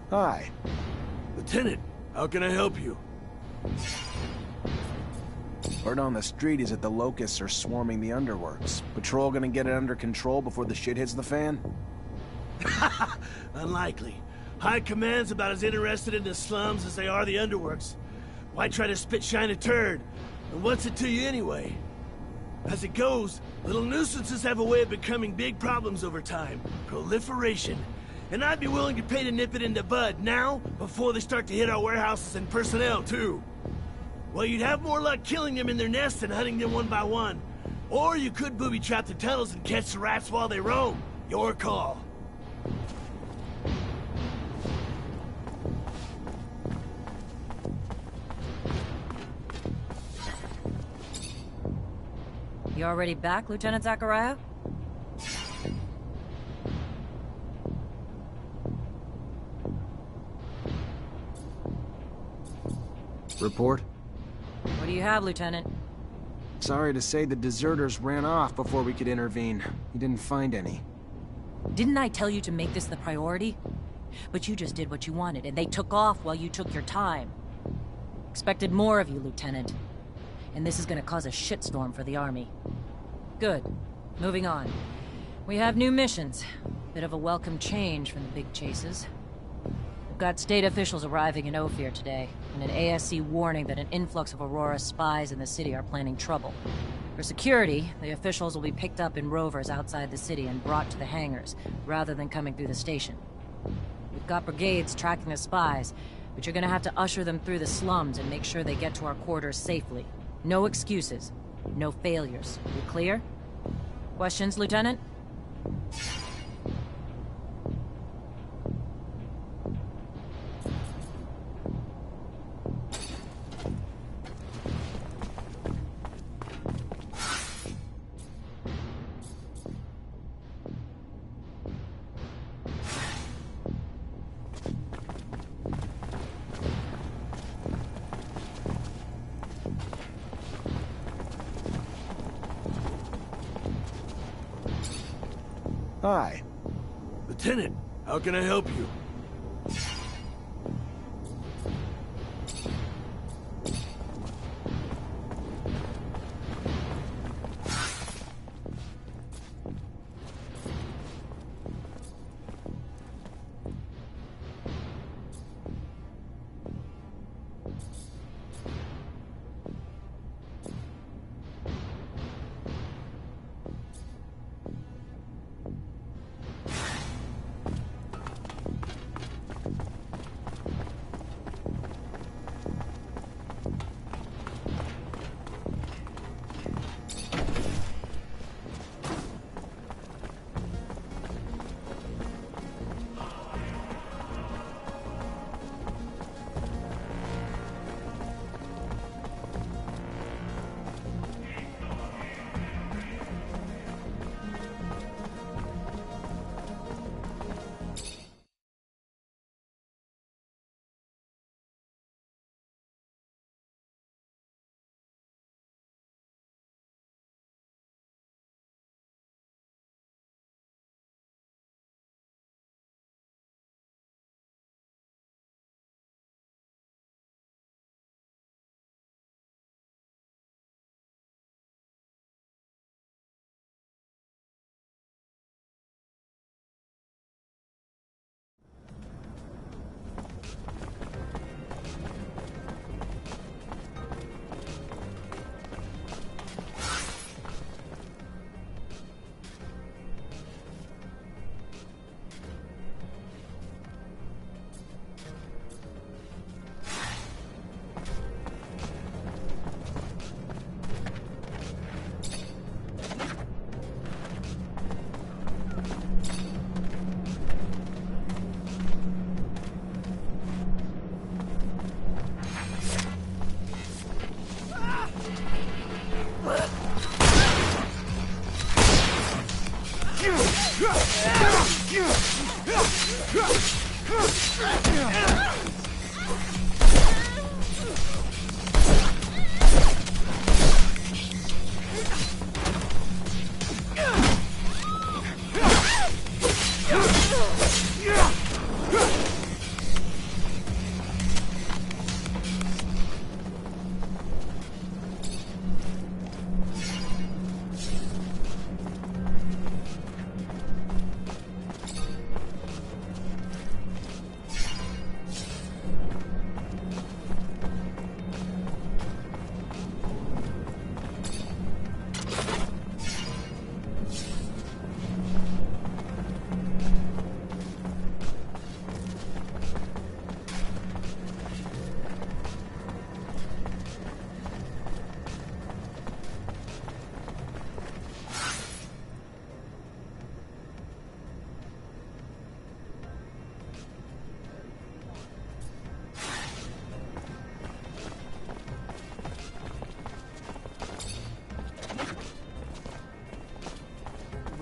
Hi. Lieutenant, how can I help you? Word on the street is that the locusts are swarming the underworks. Patrol gonna get it under control before the shit hits the fan? Unlikely. High Command's about as interested in the slums as they are the underworks. Why try to spit-shine a turd? And what's it to you anyway? As it goes, little nuisances have a way of becoming big problems over time. Proliferation. And I'd be willing to pay to nip it in the bud now, before they start to hit our warehouses and personnel, too. Well, you'd have more luck killing them in their nests than hunting them one by one. Or you could booby-trap the tunnels and catch the rats while they roam. Your call. You already back, Lieutenant Zachariah? Report? What do you have, Lieutenant? Sorry to say the deserters ran off before we could intervene. We didn't find any. Didn't I tell you to make this the priority? But you just did what you wanted, and they took off while you took your time. Expected more of you, Lieutenant. And this is gonna cause a shitstorm for the Army. Good. Moving on. We have new missions. Bit of a welcome change from the big chases. We've got state officials arriving in Ophir today, and an ASC warning that an influx of Aurora spies in the city are planning trouble. For security, the officials will be picked up in rovers outside the city and brought to the hangars, rather than coming through the station. We've got brigades tracking the spies, but you're gonna have to usher them through the slums and make sure they get to our quarters safely. No excuses. No failures. You clear? Questions, Lieutenant? Hi. Lieutenant, how can I help you?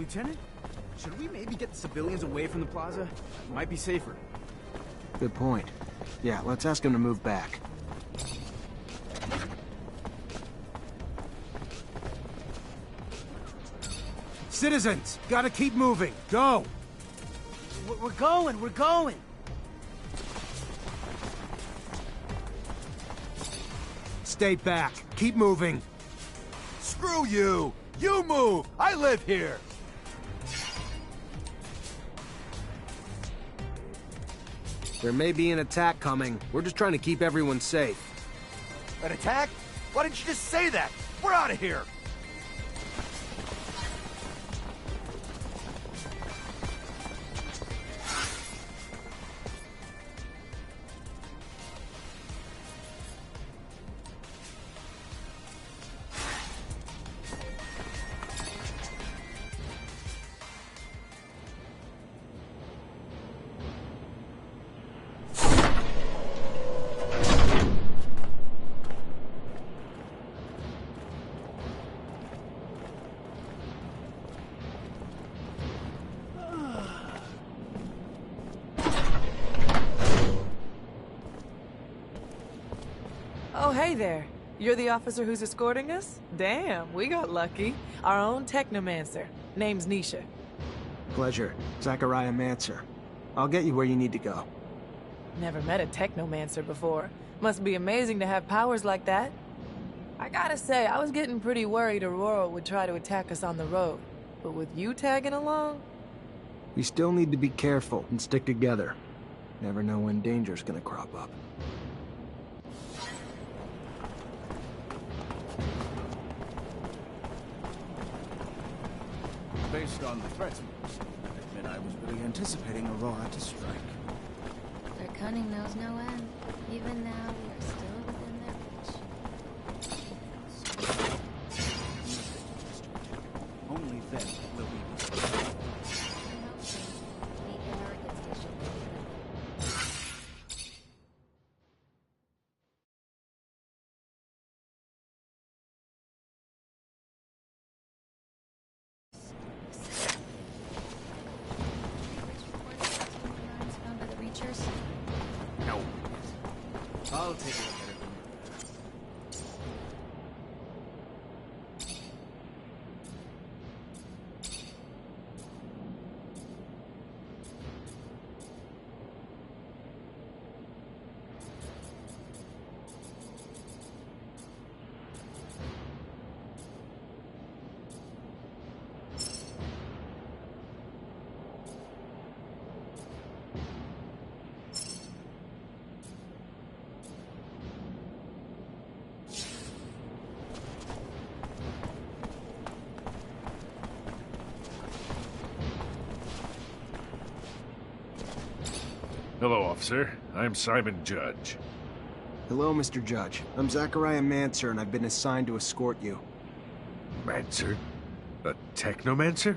Lieutenant? Should we maybe get the civilians away from the plaza? It might be safer. Good point. Yeah, let's ask him to move back. Citizens, gotta keep moving. Go! We're going! Stay back. Keep moving. Screw you! You move! I live here! There may be an attack coming. We're just trying to keep everyone safe. An attack? Why didn't you just say that? We're out of here! Oh, hey there. You're the officer who's escorting us? Damn, we got lucky. Our own Technomancer. Name's Nisha. Pleasure. Zachariah Mancer. I'll get you where you need to go. Never met a Technomancer before. Must be amazing to have powers like that. I gotta say, I was getting pretty worried Aurora would try to attack us on the road. But with you tagging along? We still need to be careful and stick together. Never know when danger's gonna crop up. Based on the threats we received, I admit I was really anticipating Aurora to strike. Their cunning knows no end. Even now, we are still within their reach. Only then will we be safe. The American station. Found by the Reachers. No. I'll take a look at it. Hello, officer. I'm Simon Judge. Hello, Mr. Judge. I'm Zachariah Mancer, and I've been assigned to escort you. Mancer? A Technomancer?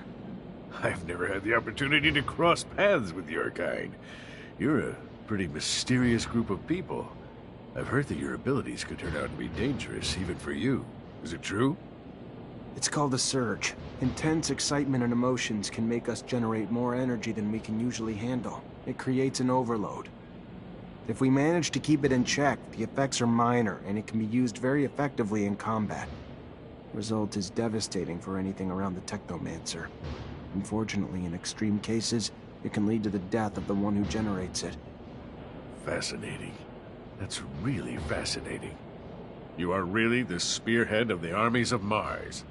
I've never had the opportunity to cross paths with your kind. You're a pretty mysterious group of people. I've heard that your abilities could turn out to be dangerous, even for you. Is it true? It's called a surge. Intense excitement and emotions can make us generate more energy than we can usually handle. It creates an overload. If we manage to keep it in check, the effects are minor, and it can be used very effectively in combat. The result is devastating for anything around the Technomancer. Unfortunately, in extreme cases, it can lead to the death of the one who generates it. Fascinating. That's really fascinating. You are really the spearhead of the armies of Mars.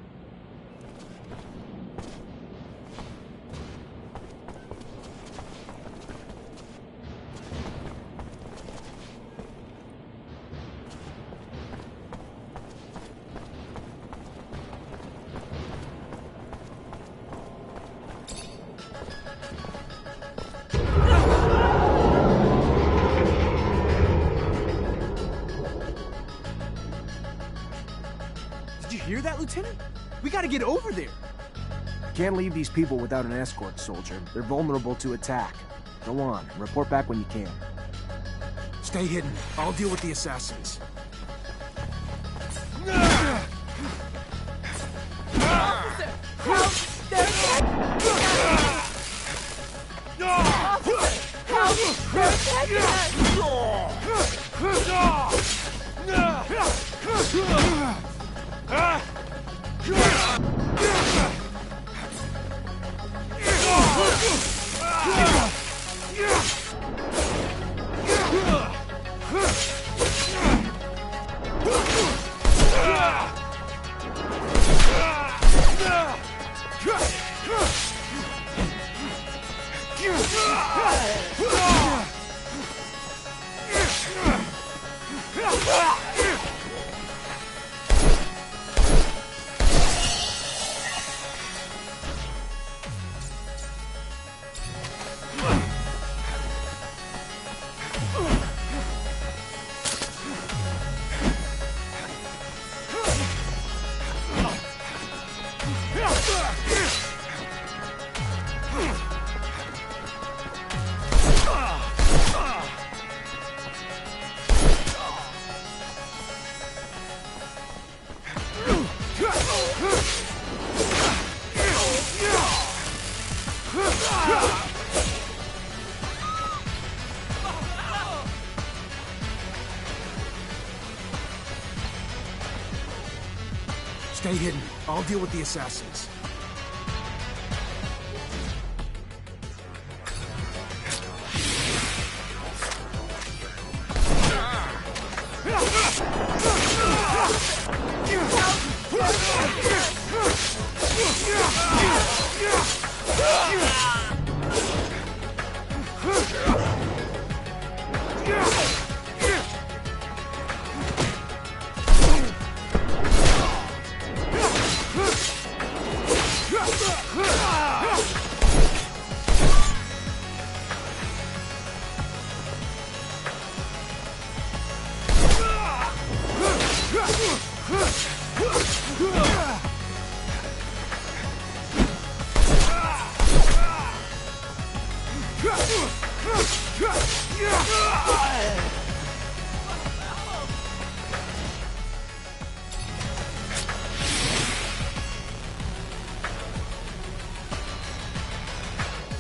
Did you hear that, Lieutenant? We gotta get over there. Can't leave these people without an escort, soldier. They're vulnerable to attack. Go on, report back when you can. Stay hidden. I'll deal with the assassins. Officer! Help! They're Stay hidden. I'll deal with the assassins.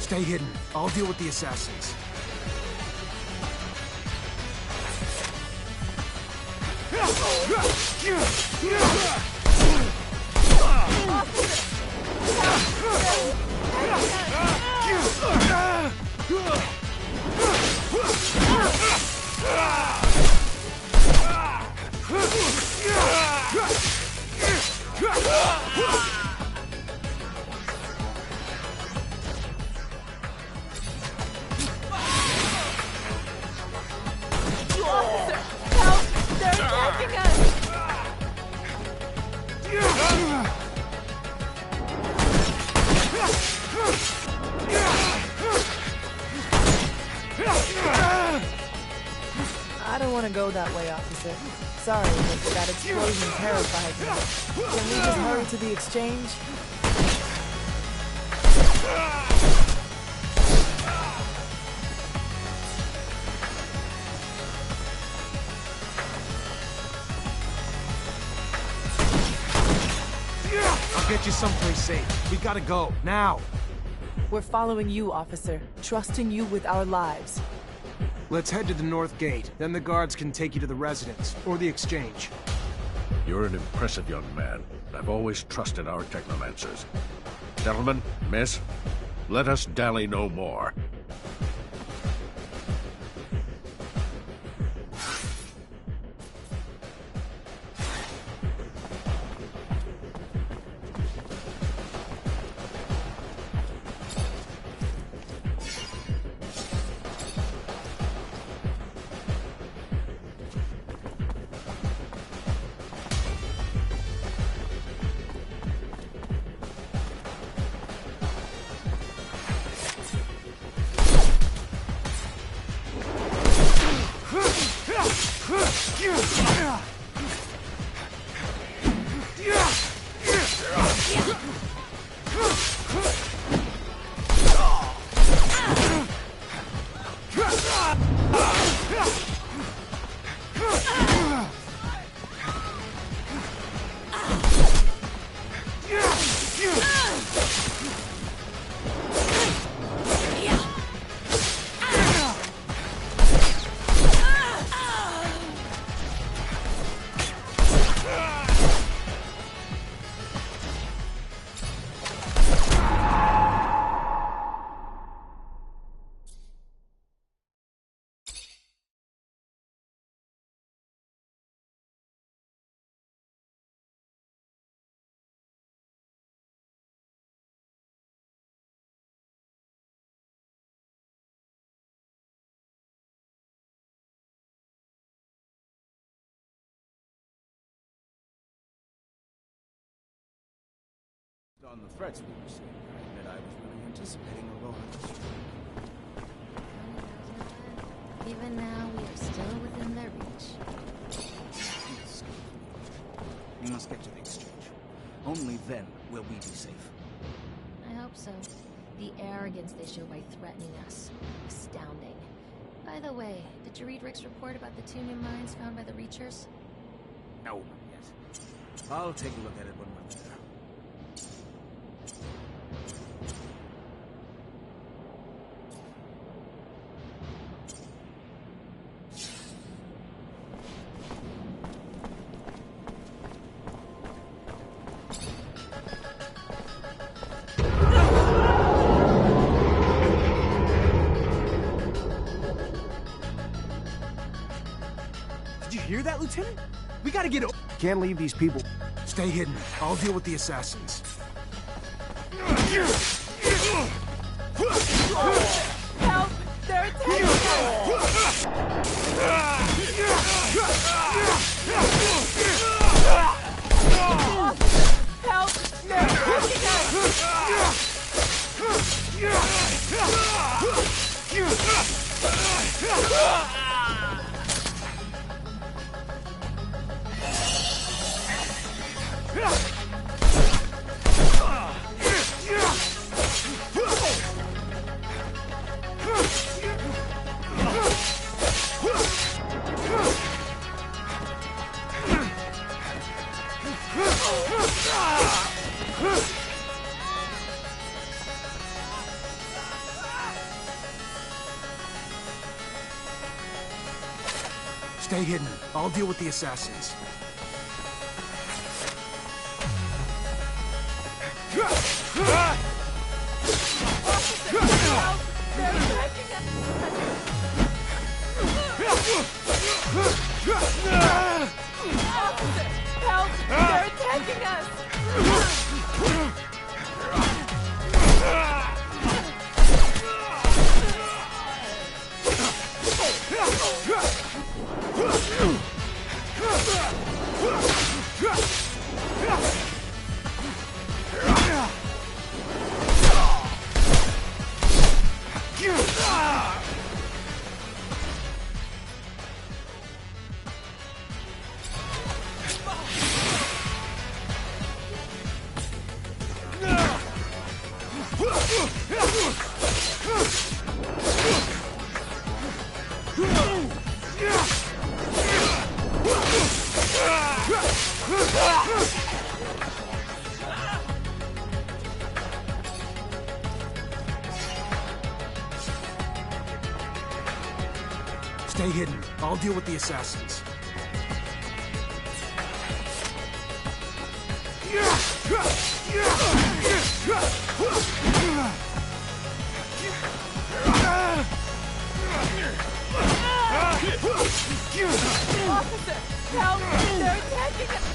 Stay hidden. I'll deal with the assassins. I don't want to go that way, officer. Sorry, but that explosion terrified me. Can we just hurry to the exchange? I'll get you someplace safe. We gotta go, now. We're following you, officer. Trusting you with our lives. Let's head to the north gate. Then the guards can take you to the residence, or the exchange. You're an impressive young man. I've always trusted our Technomancers. Gentlemen, miss, let us dally no more. On the threats we received, I admit I was really anticipating a lot. Even now, we are still within their reach. We must get to the exchange. Only then will we be safe. I hope so. The arrogance they show by threatening us. Astounding. By the way, did you read Rick's report about the 2 new mines found by the Reachers? No, not yet. I'll take a look at it when we're there. Did you hear that, Lieutenant? We gotta get. Can't leave these people. Stay hidden. I'll deal with the assassins. Help! They're attacking us! Help! They're attacking Stay hidden. I'll deal with the assassins. Help! They're attacking us! Stay hidden. I'll deal with the assassins. Officer! Help! They're attacking us!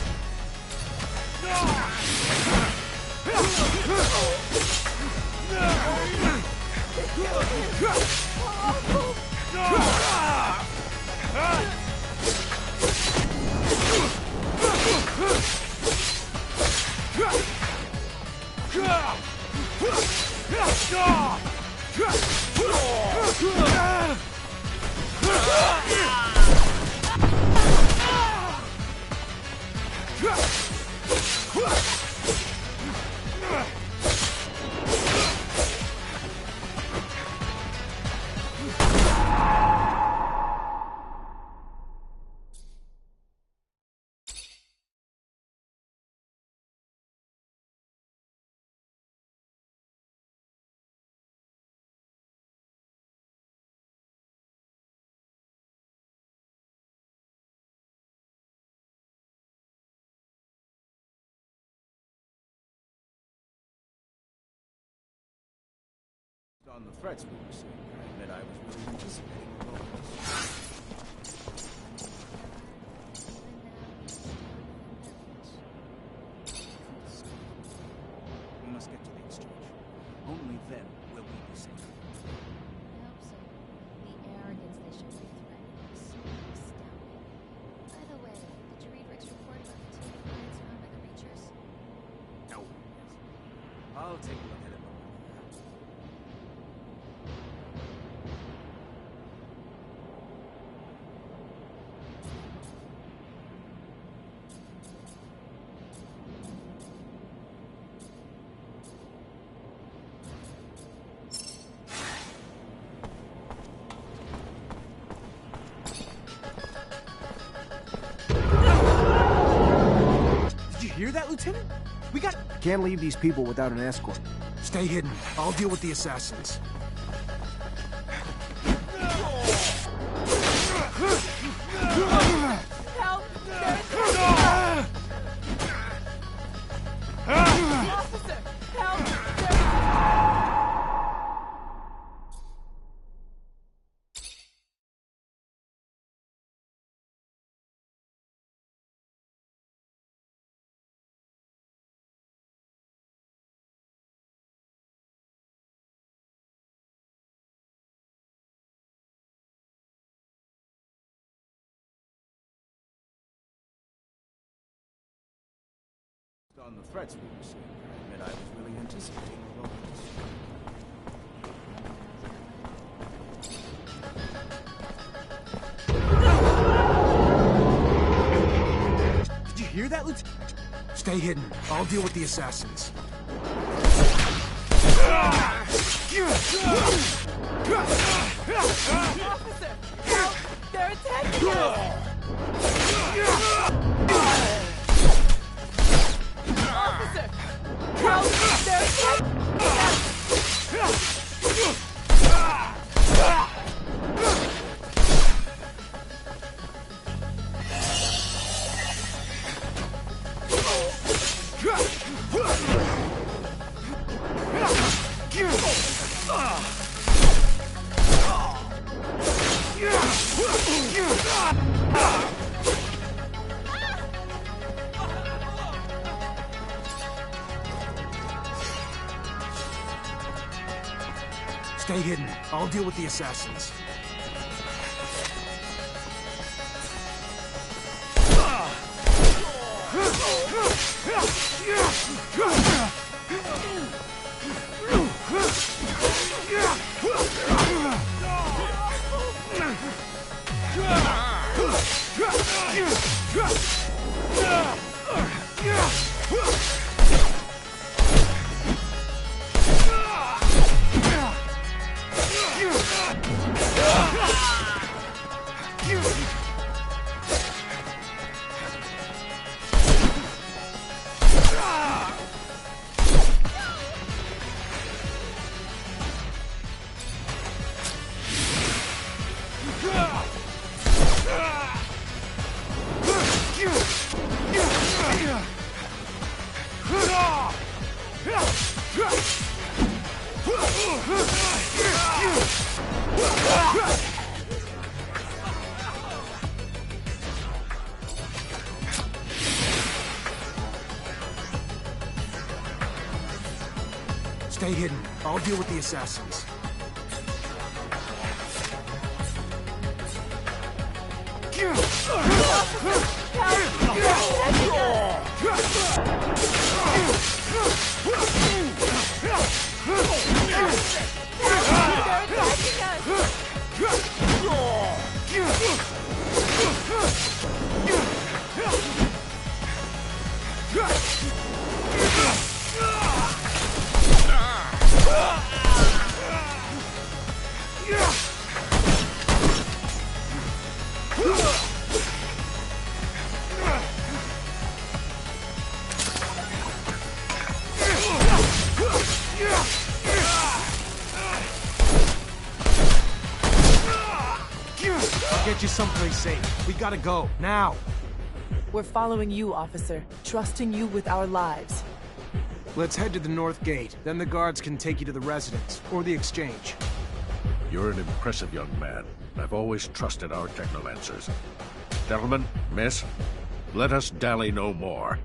On the threats we received, I admit I was really anticipating a lot. We must get to the exchange. Only then will we be safe. I hope so. The arrogance they show by threatening us. Astounding. By the way, did you read Rick's report about the 2 new mines found by the Reachers? No. I'll take a look at it. Did you hear that, Lieutenant? We got... Can't leave these people without an escort. Stay hidden. I'll deal with the assassins. Help! Officer! Help! On the threats we received, I admit I was really anticipating a lot. Did you hear that, Lieutenant? Stay hidden. I'll deal with the assassins. Officer! Help! They're attacking us! Officer! Help! They're attacking Stay hidden. I'll deal with the assassins. Stay hidden. I'll deal with the assassins. I'll get you someplace safe. We gotta go, now! We're following you, officer, trusting you with our lives. Let's head to the north gate. Then the guards can take you to the residence, or the exchange. You're an impressive young man. I've always trusted our Technomancers. Gentlemen, miss, let us dally no more.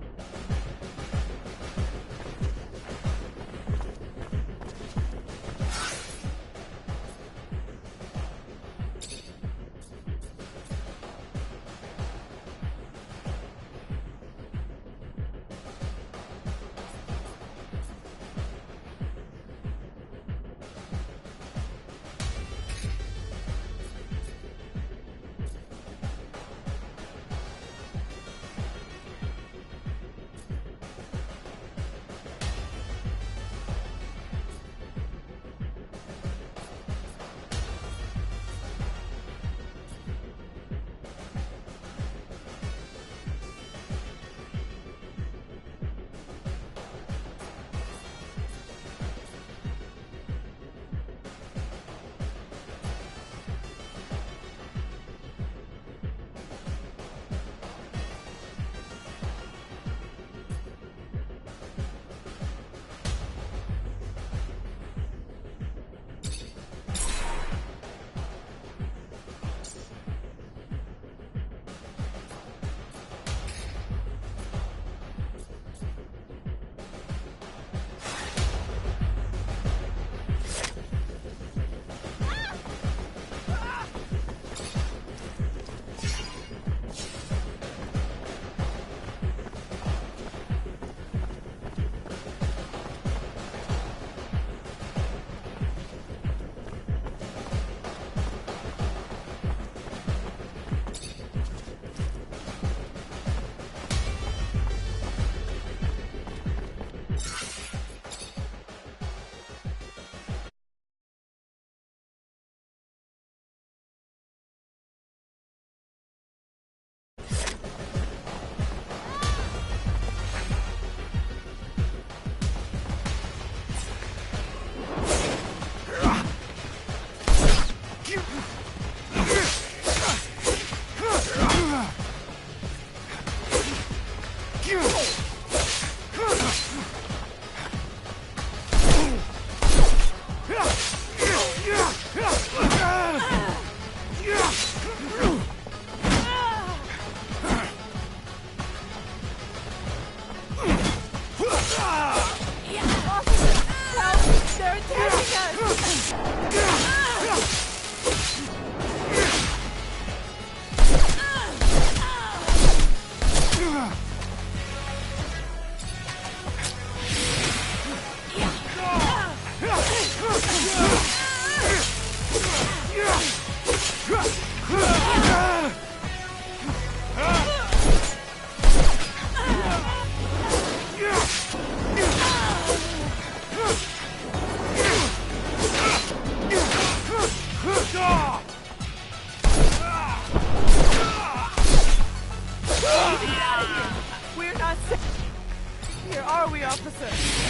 here, are we, officer?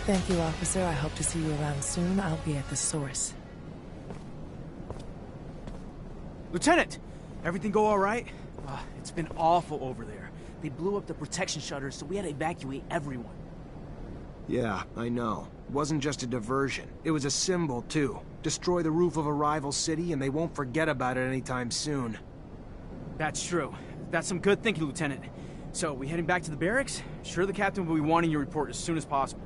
Thank you, officer. I hope to see you around soon. I'll be at the source. Lieutenant! Everything go all right? It's been awful over there. They blew up the protection shutters, so we had to evacuate everyone. Yeah, I know. It wasn't just a diversion. It was a symbol, too. Destroy the roof of a rival city, and they won't forget about it anytime soon. That's true. That's some good thinking, Lieutenant. So, we heading back to the barracks? Sure the captain will be wanting your report as soon as possible.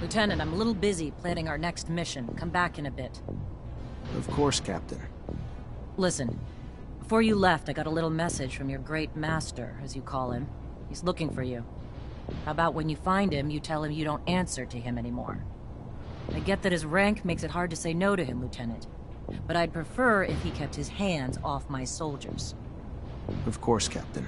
Lieutenant, I'm a little busy planning our next mission. Come back in a bit. Of course, Captain. Listen, before you left, I got a little message from your great master, as you call him. He's looking for you. How about when you find him, you tell him you don't answer to him anymore? I get that his rank makes it hard to say no to him, Lieutenant. But I'd prefer if he kept his hands off my soldiers. Of course, Captain.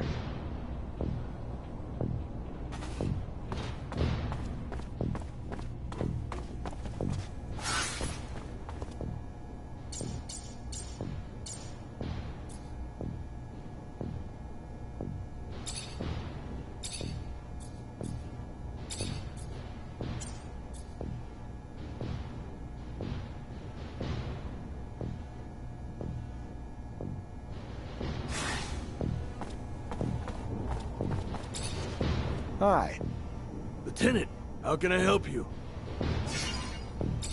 Hi. Lieutenant, how can I help you?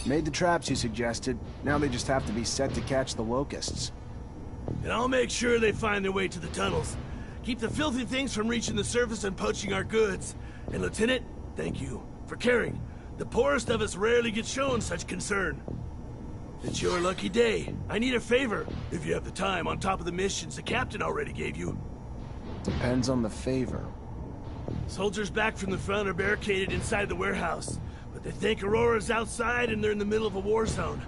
Made the traps you suggested. Now they just have to be set to catch the locusts. And I'll make sure they find their way to the tunnels. Keep the filthy things from reaching the surface and poaching our goods. And Lieutenant, thank you for caring. The poorest of us rarely get shown such concern. It's your lucky day. I need a favor, if you have the time, on top of the missions the captain already gave you. Depends on the favor. Soldiers back from the front are barricaded inside the warehouse, but they think Aurora's outside and they're in the middle of a war zone.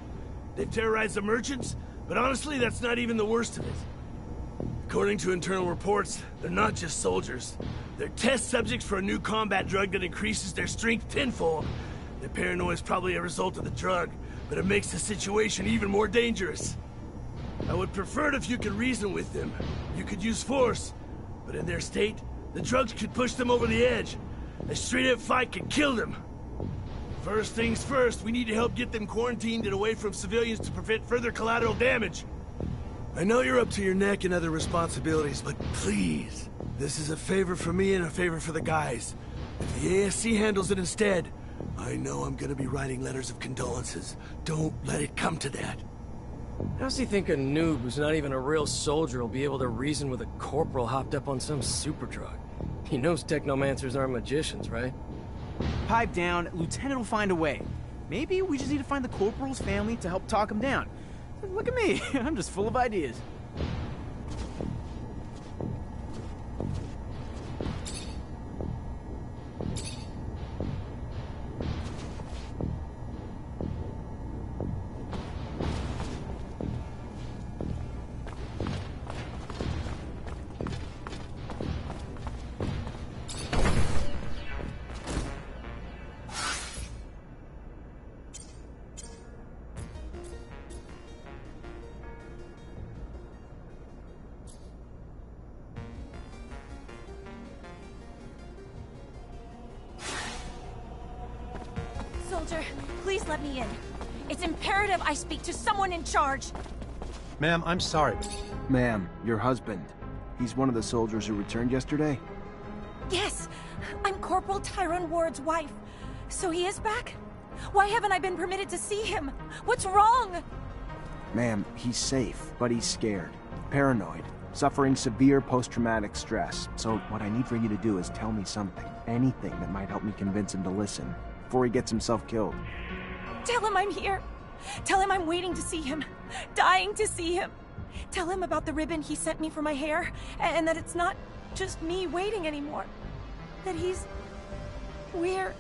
They've terrorized the merchants, but honestly, that's not even the worst of it. According to internal reports, they're not just soldiers. They're test subjects for a new combat drug that increases their strength tenfold. Their paranoia is probably a result of the drug, but it makes the situation even more dangerous. I would prefer it if you could reason with them. You could use force, but in their state, the drugs could push them over the edge. A straight-up fight could kill them. First things first, we need to help get them quarantined and away from civilians to prevent further collateral damage. I know you're up to your neck in other responsibilities, but please, this is a favor for me and a favor for the guys. If the ASC handles it instead, I know I'm gonna be writing letters of condolences. Don't let it come to that. How's he think a noob who's not even a real soldier will be able to reason with a corporal hopped up on some super drug? He knows Technomancers aren't magicians, right? Pipe down, Lieutenant will find a way. Maybe we just need to find the corporal's family to help talk him down. Look at me, I'm just full of ideas. Soldier, please let me in. It's imperative I speak to someone in charge. Ma'am, I'm sorry. Ma'am, your husband. He's one of the soldiers who returned yesterday? Yes, I'm Corporal Tyrone Ward's wife. So he is back? Why haven't I been permitted to see him? What's wrong? Ma'am, he's safe, but he's scared. Paranoid. Suffering severe post-traumatic stress. So what I need for you to do is tell me something. Anything that might help me convince him to listen. Before he gets himself killed. Tell him I'm here. Tell him I'm waiting to see him. Dying to see him. Tell him about the ribbon he sent me for my hair. And that it's not just me waiting anymore. That we're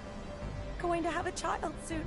going to have a child soon.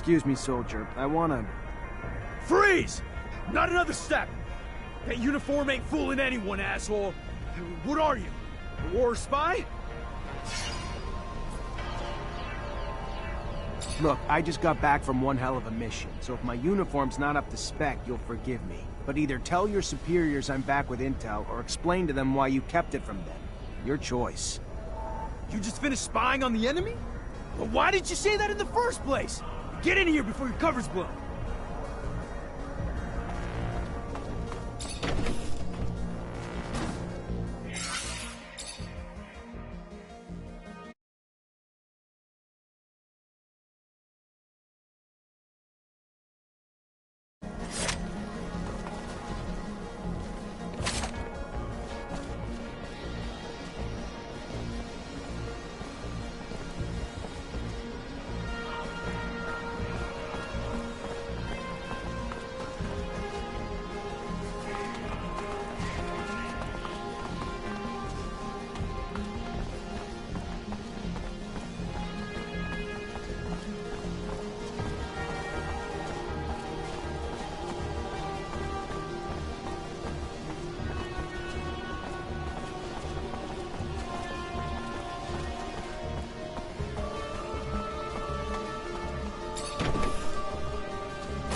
Excuse me, soldier. I wanna... Freeze! Not another step! That uniform ain't fooling anyone, asshole! What are you? A war spy? Look, I just got back from one hell of a mission, so if my uniform's not up to spec, you'll forgive me. But either tell your superiors I'm back with intel, or explain to them why you kept it from them. Your choice. You just finished spying on the enemy? Well, why didn't you say that in the first place? Get in here before your cover's blown.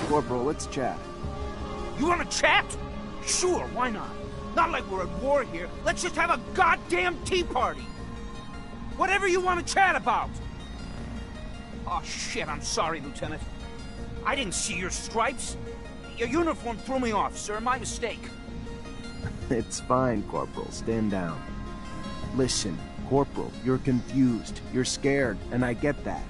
Corporal, let's chat. You wanna chat? Sure, why not? Not like we're at war here. Let's just have a goddamn tea party. Whatever you want to chat about. Oh, shit, I'm sorry, Lieutenant. I didn't see your stripes. Your uniform threw me off, sir. My mistake. It's fine, Corporal. Stand down. Listen, Corporal, you're confused. You're scared, and I get that.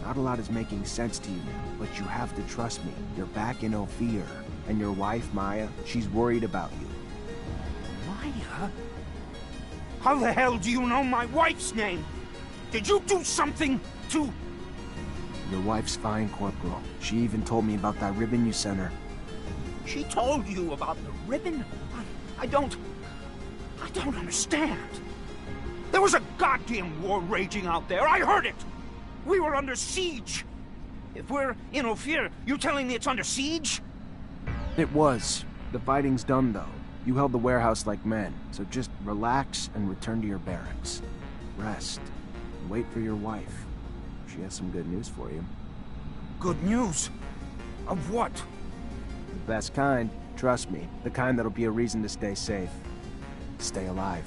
Not a lot is making sense to you now, but you have to trust me. You're back in Ophir, and your wife, Maya, she's worried about you. Maya? How the hell do you know my wife's name? Did you do something to... Your wife's fine, Corporal. She even told me about that ribbon you sent her. She told you about the ribbon? I don't understand. There was a goddamn war raging out there. I heard it. We were under siege. If we're in Ophir, you telling me it's under siege? It was. The fighting's done, though. You held the warehouse like men, so just relax and return to your barracks. Rest. And wait for your wife. She has some good news for you. Good news? Of what? The best kind. Trust me. The kind that'll be a reason to stay safe. Stay alive.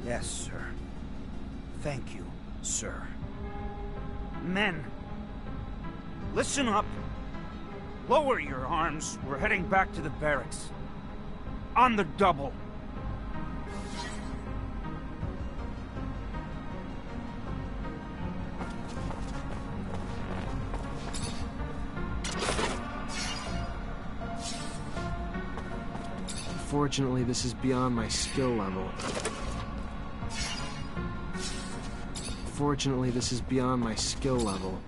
Yes, sir. Thank you, sir. Men, listen up. Lower your arms. We're heading back to the barracks. On the double. Unfortunately, this is beyond my skill level. Fortunately, this is beyond my skill level.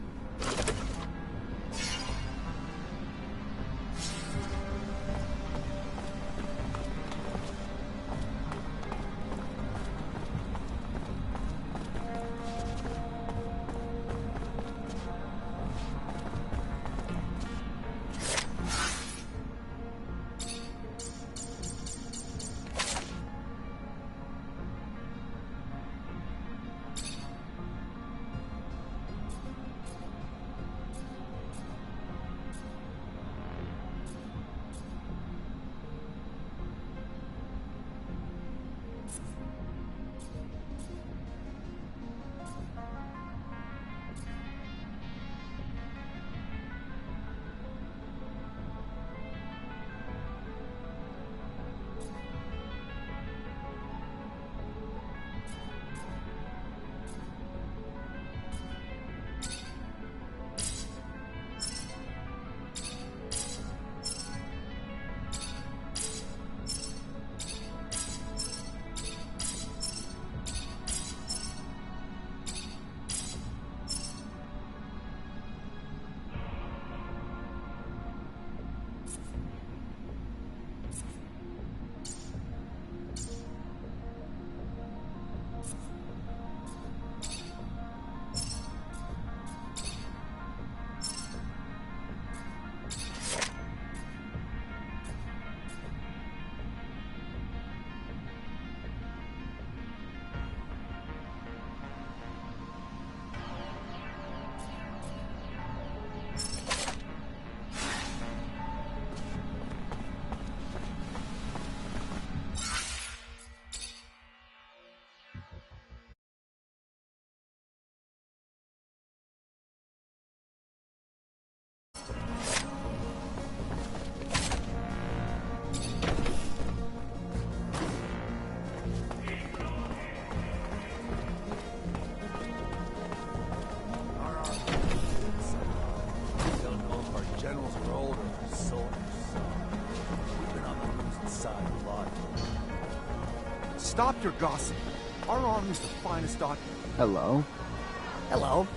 Stop your gossip. Our army's the finest document. Hello? Hello.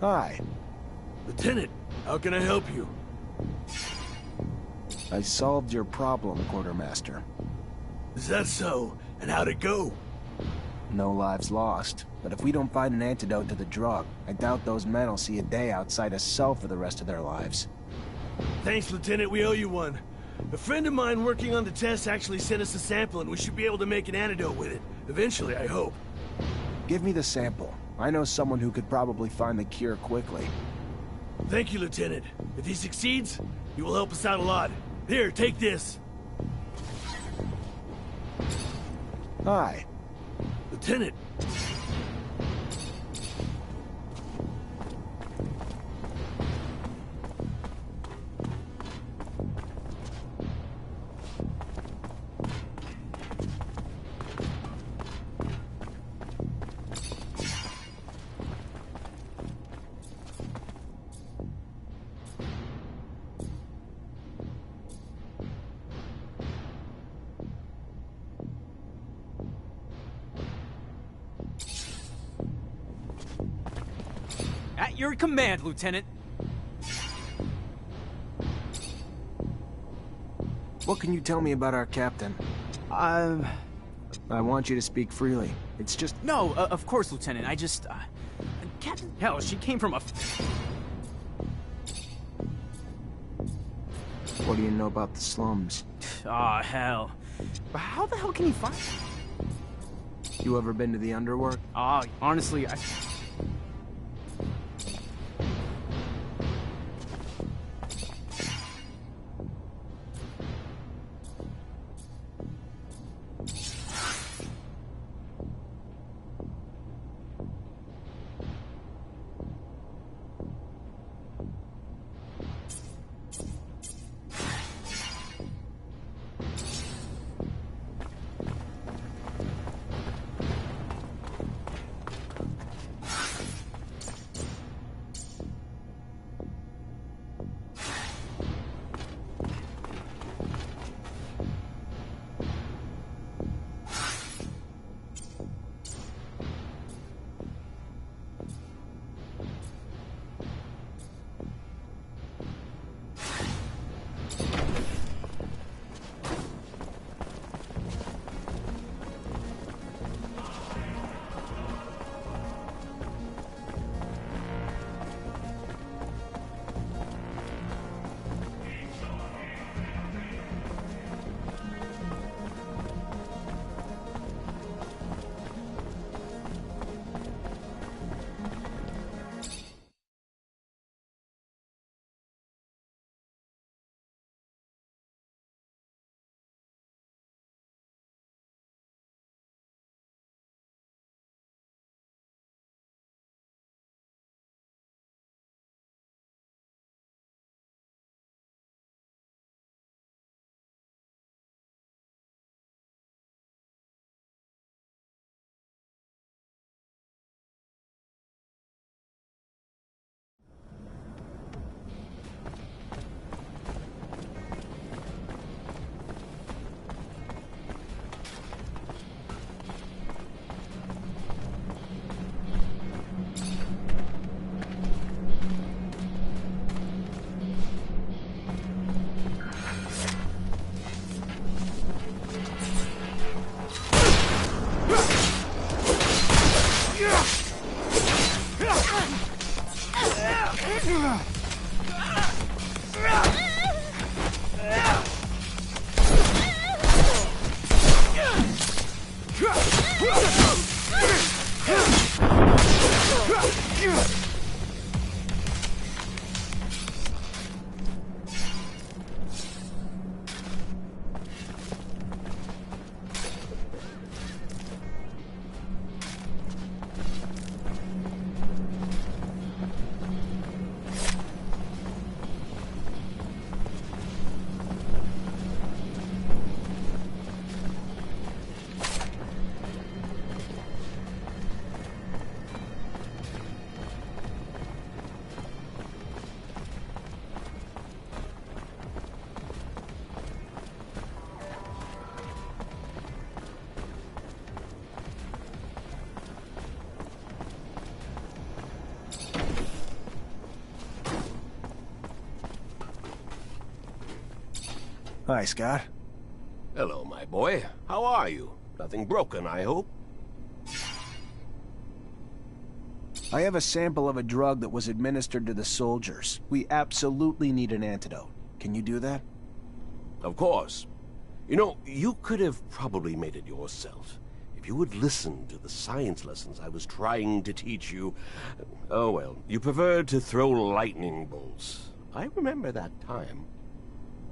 Hi. Lieutenant, how can I help you? I solved your problem, Quartermaster. Is that so? And how'd it go? No lives lost. But if we don't find an antidote to the drug, I doubt those men will see a day outside a cell for the rest of their lives. Thanks, Lieutenant. We owe you one. A friend of mine working on the test actually sent us a sample, and we should be able to make an antidote with it. Eventually, I hope. Give me the sample. I know someone who could probably find the cure quickly. Thank you, Lieutenant. If he succeeds, he will help us out a lot. Here, take this. Hi. Lieutenant. At your command, Lieutenant. What can you tell me about our captain? I want you to speak freely. It's just... No, of course, Lieutenant. I just... Captain... Hell, she came from a... What do you know about the slums? Aw, hell. But how the hell can you find... You ever been to the underworld? Honestly, I... Hi, Scott. Hello, my boy. How are you? Nothing broken, I hope? I have a sample of a drug that was administered to the soldiers. We absolutely need an antidote. Can you do that? Of course. You know, you could have probably made it yourself. If you would listen to the science lessons I was trying to teach you. Oh well, you preferred to throw lightning bolts. I remember that time.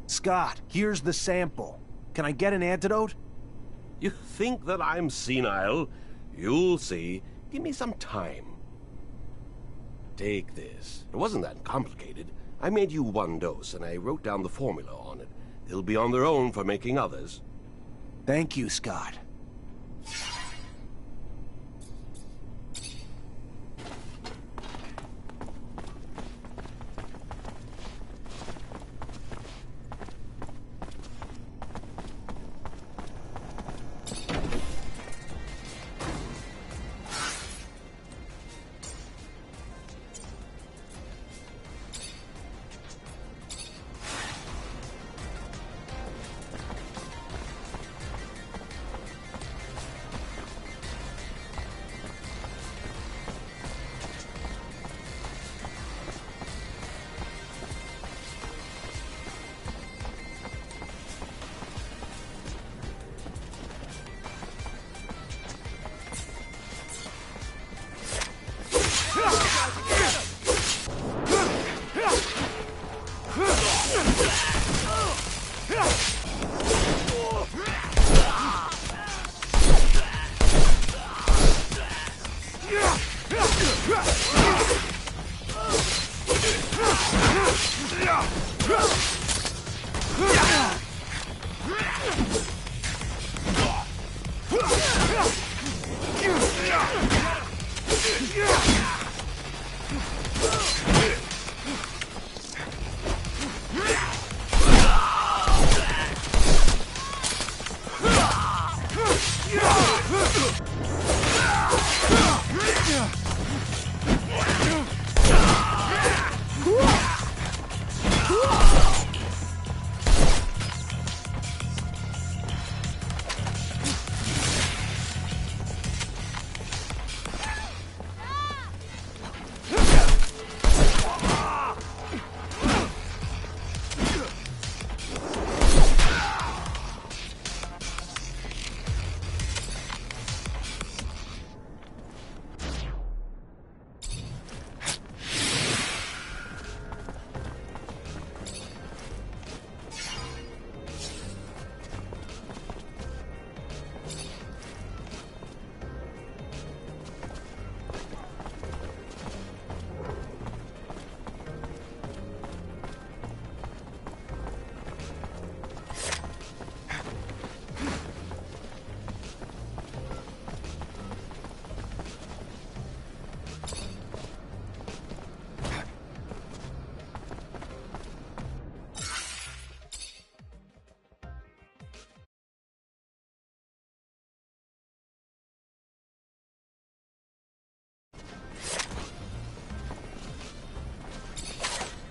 Scott, here's the sample. Can I get an antidote? You think that I'm senile? You'll see. Give me some time. Take this. It wasn't that complicated. I made you one dose, and I wrote down the formula on it. They'll be on their own for making others. Thank you, Scott.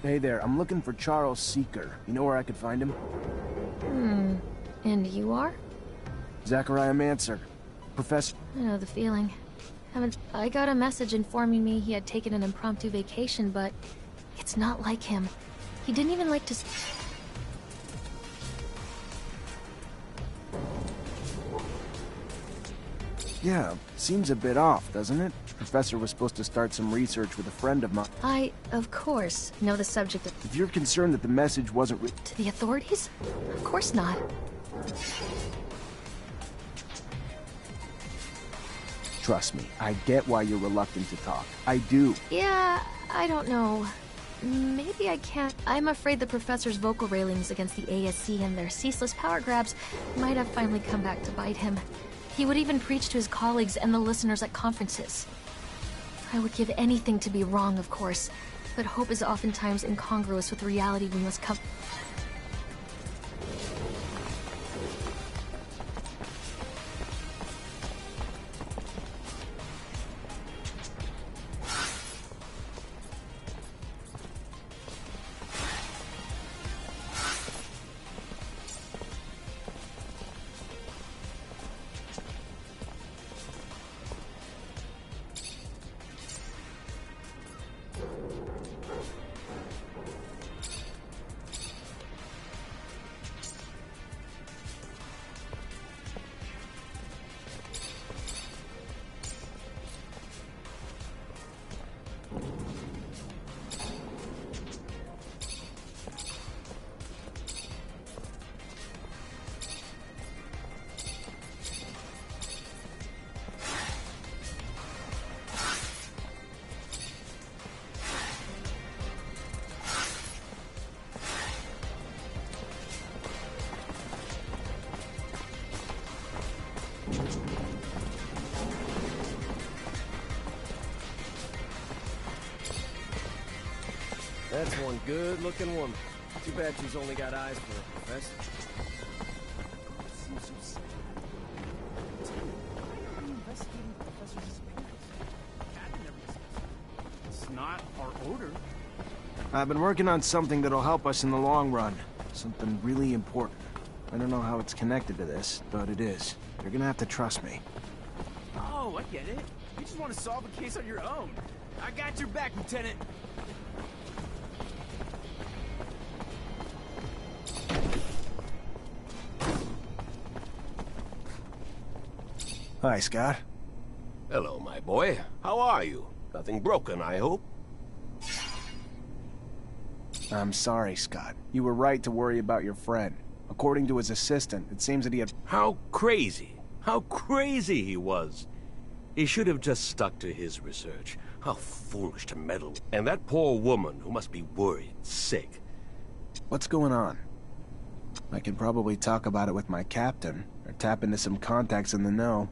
Hey there, I'm looking for Charles Seeker. You know where I could find him? And you are? Zachariah Mancer. Professor... I know the feeling. I got a message informing me he had taken an impromptu vacation, but it's not like him. He didn't even like to... Yeah, seems a bit off, doesn't it? Professor was supposed to start some research with a friend of mine. I, of course, know the subject of... If you're concerned that the message wasn't To the authorities? Of course not. Trust me, I get why you're reluctant to talk. I do. Yeah, I don't know. Maybe I can't... I'm afraid the Professor's vocal railings against the ASC and their ceaseless power grabs might have finally come back to bite him. He would even preach to his colleagues and the listeners at conferences. I would give anything to be wrong, of course, but hope is oftentimes incongruous with reality we must come... That's one good-looking woman. Too bad she's only got eyes for a professor. Seems so sad. Why are we investigating the professor's disappearance? Captain never discussed it. It's not our order. I've been working on something that'll help us in the long run. Something really important. I don't know how it's connected to this, but it is. You're gonna have to trust me. Oh, I get it. You just want to solve a case on your own. I got your back, Lieutenant. Hi, Scott. Hello, my boy. How are you? Nothing broken, I hope? I'm sorry, Scott. You were right to worry about your friend. According to his assistant, it seems that he had... How crazy! How crazy he was! He should have just stuck to his research. How foolish to meddle. And that poor woman who must be worried, sick. What's going on? I can probably talk about it with my captain, or tap into some contacts in the know.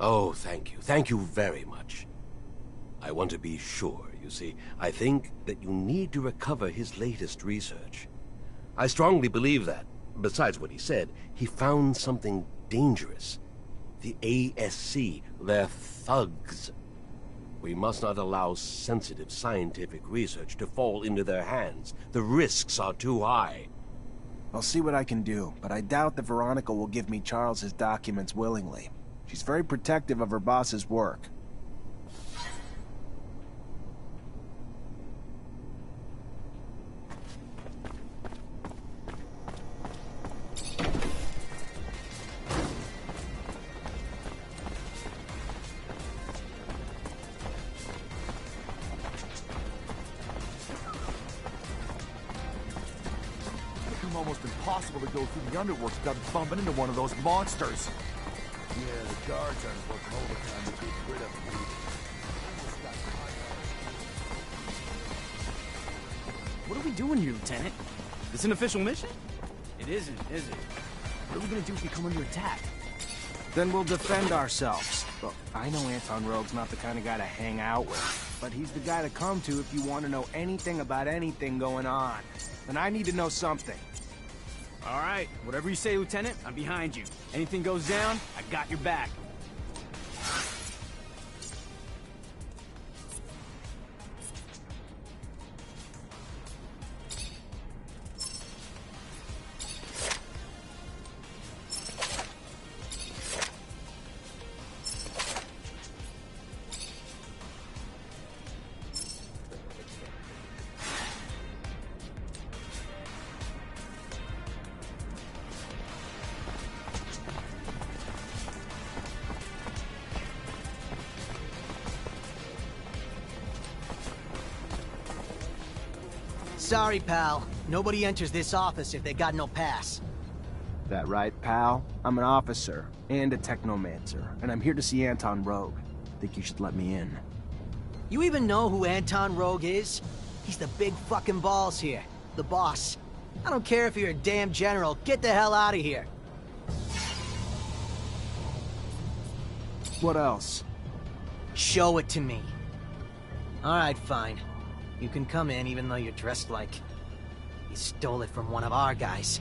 Oh, thank you. Thank you very much. I want to be sure, you see. I think that you need to recover his latest research. I strongly believe that, besides what he said, he found something dangerous. The ASC, they're thugs. We must not allow sensitive scientific research to fall into their hands. The risks are too high. I'll see what I can do, but I doubt that Veronica will give me Charles's documents willingly. She's very protective of her boss's work. Almost impossible to go through the underworks without bumping into one of those monsters. Yeah, the guards aren't working overtime to get rid of me. What are we doing here, Lieutenant? This an official mission? It isn't, is it? What are we gonna do if we come under attack? Then we'll defend ourselves. Look, I know Anton Rogue's not the kind of guy to hang out with, but he's the guy to come to if you want to know anything about anything going on. And I need to know something. All right, whatever you say, Lieutenant, I'm behind you. Anything goes down, I got your back. Sorry, pal. Nobody enters this office if they got no pass. That right, pal? I'm an officer and a Technomancer, and I'm here to see Anton Rogue. Think you should let me in. You even know who Anton Rogue is? He's the big fucking balls here. The boss. I don't care if you're a damn general. Get the hell out of here. What else? Show it to me. Alright, fine. You can come in even though you're dressed like... you stole it from one of our guys.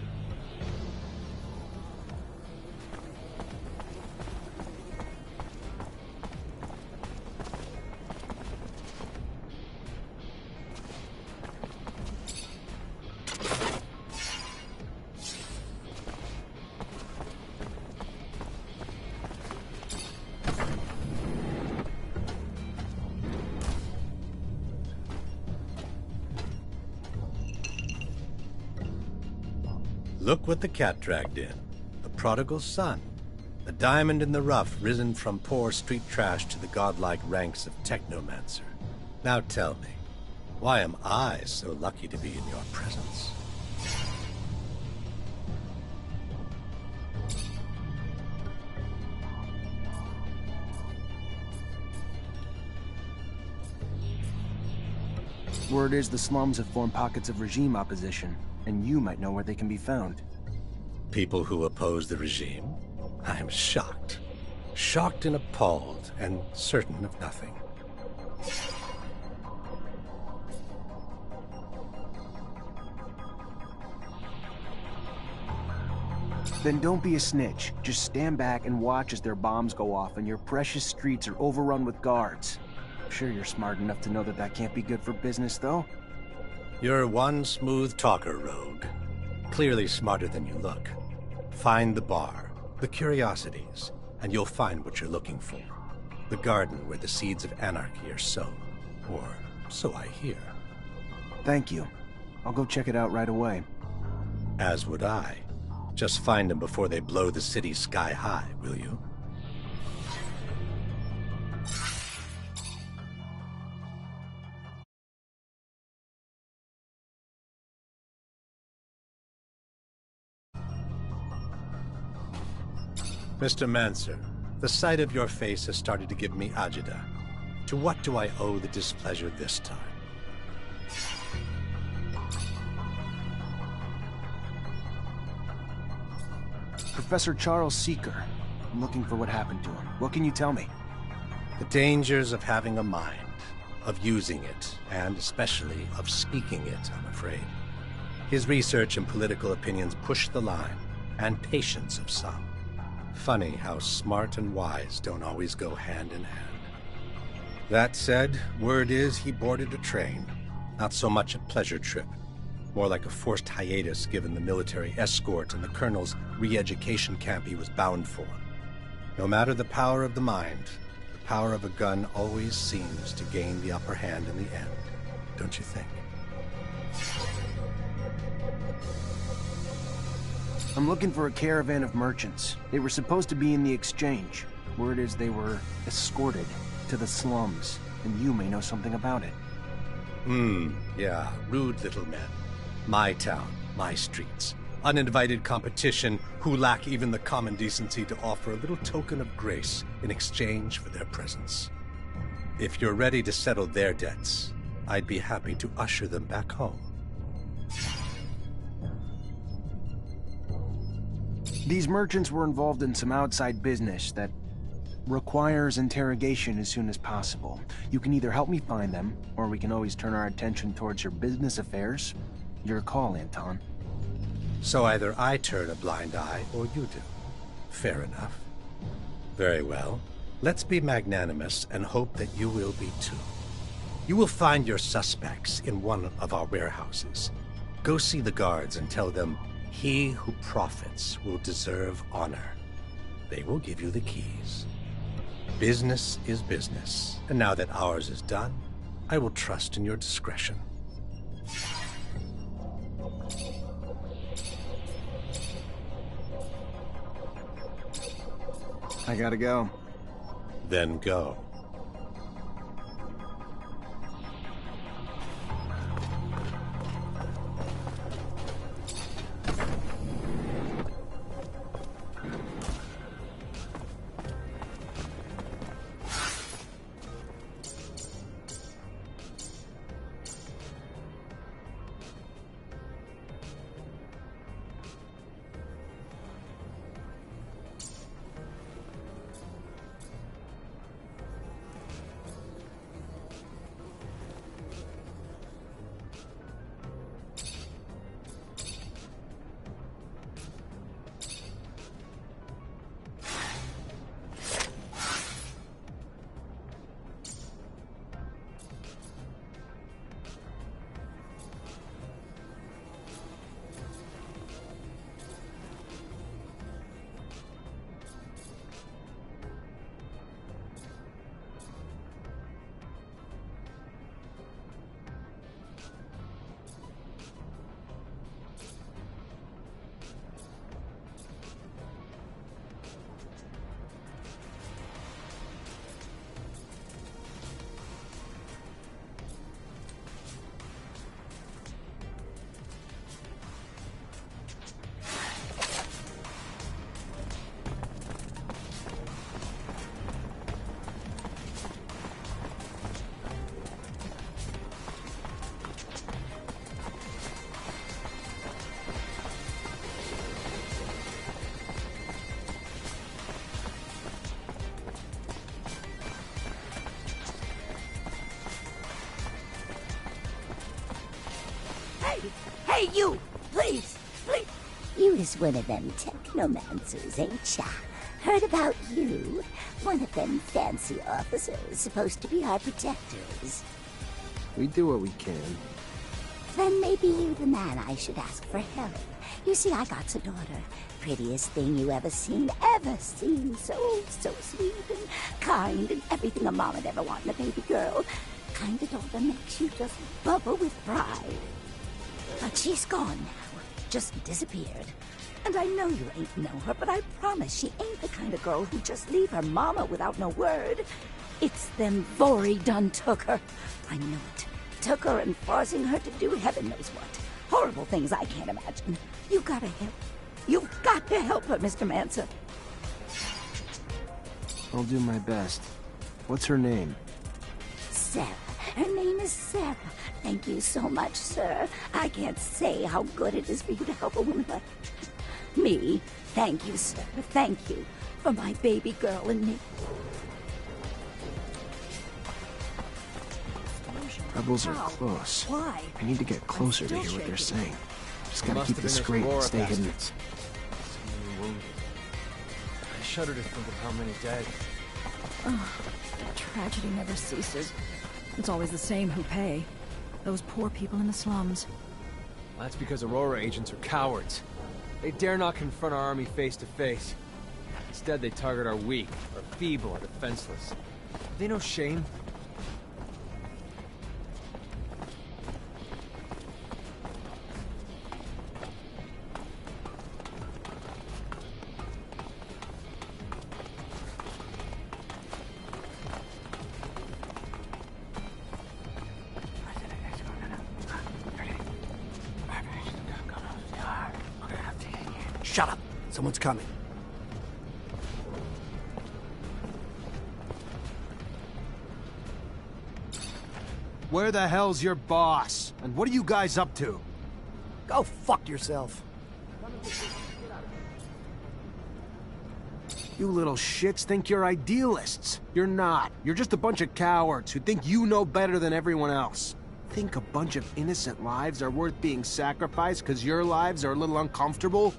Look what the cat dragged in. The prodigal son. The diamond in the rough risen from poor street trash to the godlike ranks of Technomancer. Now tell me, why am I so lucky to be in your presence? Word is the slums have formed pockets of regime opposition, and you might know where they can be found. People who oppose the regime? I am shocked. Shocked and appalled, and certain of nothing. Then don't be a snitch. Just stand back and watch as their bombs go off and your precious streets are overrun with guards. I'm sure you're smart enough to know that that can't be good for business, though. You're one smooth talker, Rogue. Clearly smarter than you look. Find the bar, the curiosities, and you'll find what you're looking for. The garden where the seeds of anarchy are sown. Or so I hear. Thank you. I'll go check it out right away. As would I. Just find them before they blow the city sky high, will you? Mr. Mancer, the sight of your face has started to give me agita. To what do I owe the displeasure this time? Professor Charles Seeker. I'm looking for what happened to him. What can you tell me? The dangers of having a mind, of using it, and especially of speaking it, I'm afraid. His research and political opinions push the line, and patience of some. Funny how smart and wise don't always go hand in hand. That said, word is he boarded a train. Not so much a pleasure trip. More like a forced hiatus given the military escort and the colonel's re-education camp he was bound for. No matter the power of the mind, the power of a gun always seems to gain the upper hand in the end, don't you think? I'm looking for a caravan of merchants. They were supposed to be in the exchange. Word is they were escorted to the slums, and you may know something about it. Yeah, rude little men. My town, my streets. Uninvited competition who lack even the common decency to offer a little token of grace in exchange for their presence. If you're ready to settle their debts, I'd be happy to usher them back home. These merchants were involved in some outside business that requires interrogation as soon as possible. You can either help me find them, or we can always turn our attention towards your business affairs. Your call, Anton. So either I turn a blind eye, or you do. Fair enough. Very well. Let's be magnanimous and hope that you will be too. You will find your suspects in one of our warehouses. Go see the guards and tell them, he who profits will deserve honor. They will give you the keys. Business is business, and now that ours is done, I will trust in your discretion. I gotta go. Then go. Hey, you! Please! Please! You is one of them Technomancer Technomancers, ain't ya? Heard about you. One of them fancy officers supposed to be our protectors. We do what we can. Then maybe you the man I should ask for help. You see, I got a daughter. Prettiest thing you ever seen. So sweet and kind and everything a mom would ever want in a baby girl. Kind of daughter makes you just bubble with pride. But she's gone now. Just disappeared. And I know you ain't know her, but I promise she ain't the kind of girl who just leave her mama without no word. It's them Vori done took her. I know it. Took her and forcing her to do heaven knows what. Horrible things I can't imagine. You gotta help. You've got to help her, Mr. Mancer. I'll do my best. What's her name? Sarah. Her name is Sarah. Thank you so much, sir. I can't say how good it is for you to help a woman like me. Thank you, sir. Thank you for my baby girl and me. Rebels are close. Why? I need to get closer to hear what they're saying. Just gotta keep discreet and stay hidden. I shudder to think of how many dead. Tragedy never ceases. It's always the same who pay. Those poor people in the slums. That's because Aurora agents are cowards. They dare not confront our army face to face. Instead, they target our weak, our feeble, our defenseless. They know shame. Shut up. Someone's coming. Where the hell's your boss? And what are you guys up to? Go fuck yourself. You little shits think you're idealists. You're not. You're just a bunch of cowards who think you know better than everyone else. Think a bunch of innocent lives are worth being sacrificed because your lives are a little uncomfortable?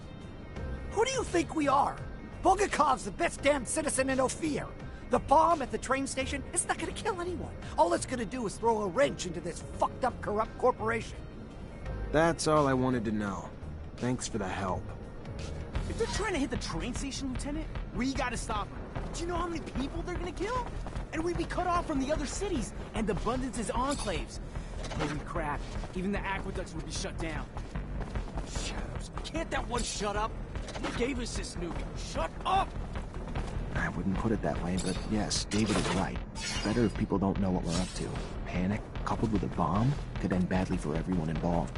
Who do you think we are? Bulgakov's the best damn citizen in Ophir. The bomb at the train station is not gonna kill anyone. All it's gonna do is throw a wrench into this fucked up, corrupt corporation. That's all I wanted to know. Thanks for the help. If they're trying to hit the train station, Lieutenant, we gotta stop them. Do you know how many people they're gonna kill? And we'd be cut off from the other cities and Abundance's enclaves. Holy crap, even the aqueducts would be shut down. Shadows, can't that one shut up? Who gave us this nuke? Shut up! I wouldn't put it that way, but yes, David is right. Better if people don't know what we're up to. Panic, coupled with a bomb, could end badly for everyone involved.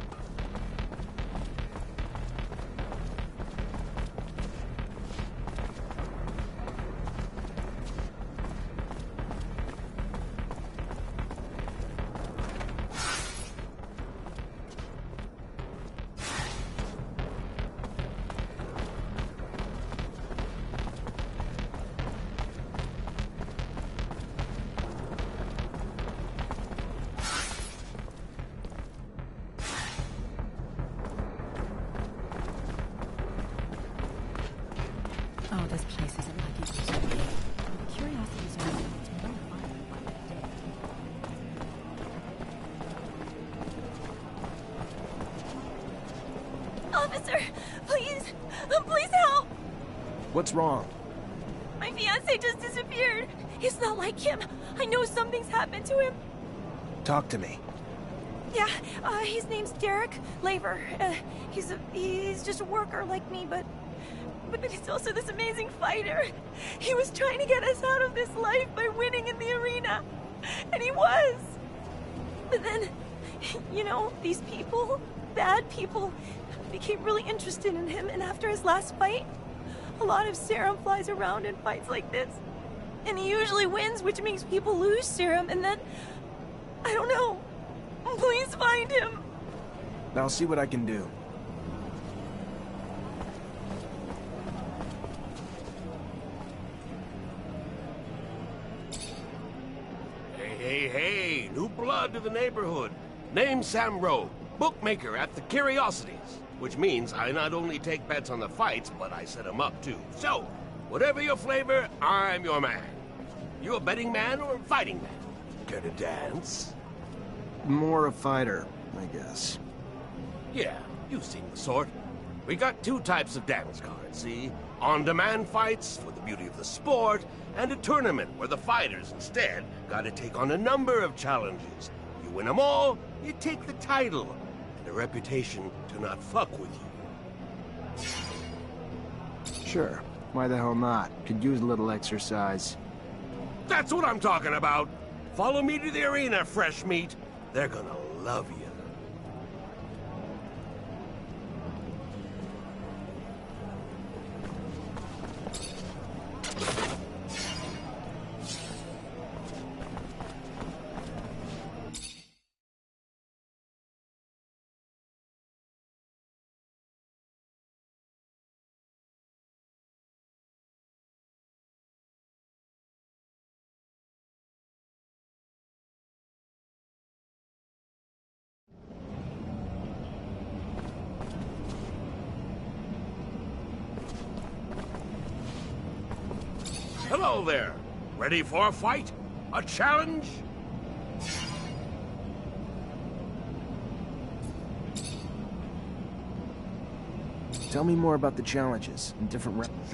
Oh, this place isn't like it used to be. The curiosity zone is more violent by the day. Officer, please, please help! What's wrong? My fiancé just disappeared. He's not like him. I know something's happened to him. Talk to me. Yeah, his name's Derek Laver. He's just a worker like me, but he's also this amazing fighter. He was trying to get us out of this life by winning in the arena. And he was. But then, you know, these people, bad people, became really interested in him. And after his last fight, a lot of serum flies around in fights like this. And he usually wins, which makes people lose serum. And then, I don't know. Please find him. I'll see what I can do. Hey, new blood to the neighborhood. Name's Sam Rowe, bookmaker at the Curiosities. which means I not only take bets on the fights, but I set them up too. So, whatever your flavor, I'm your man. You a betting man or a fighting man? Care to dance? More a fighter, I guess. Yeah, you've seen the sort. We got two types of dance cards, see? On-demand fights for the beauty of the sport, and a tournament where the fighters instead gotta take on a number of challenges. You win them all, you take the title, and a reputation to not fuck with you. Sure. Why the hell not? Could use a little exercise. That's what I'm talking about! Follow me to the arena, fresh meat. They're gonna love you. Hello there. Ready for a fight? A challenge? Tell me more about the challenges in different rounds.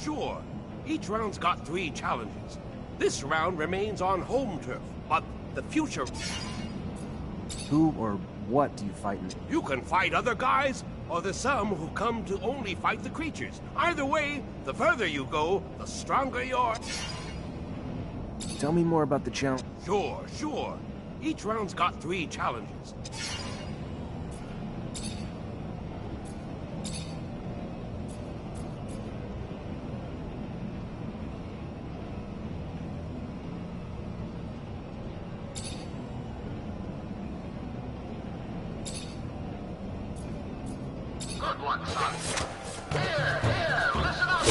Sure. Each round's got 3 challenges. This round remains on home turf, but the future... Who or what do you fight in? You can fight other guys, or there's some who come to only fight the creatures. Either way, the further you go, the stronger you are. Tell me more about the challenge. Sure. Each round's got 3 challenges. Good one, son. Here, listen up.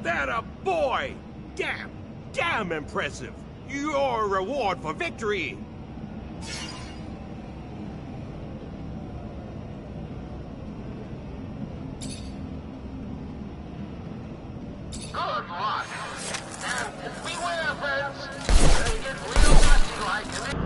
That a boy! Damn impressive! Your reward for victory! Good luck. And beware, friends. They get real nasty like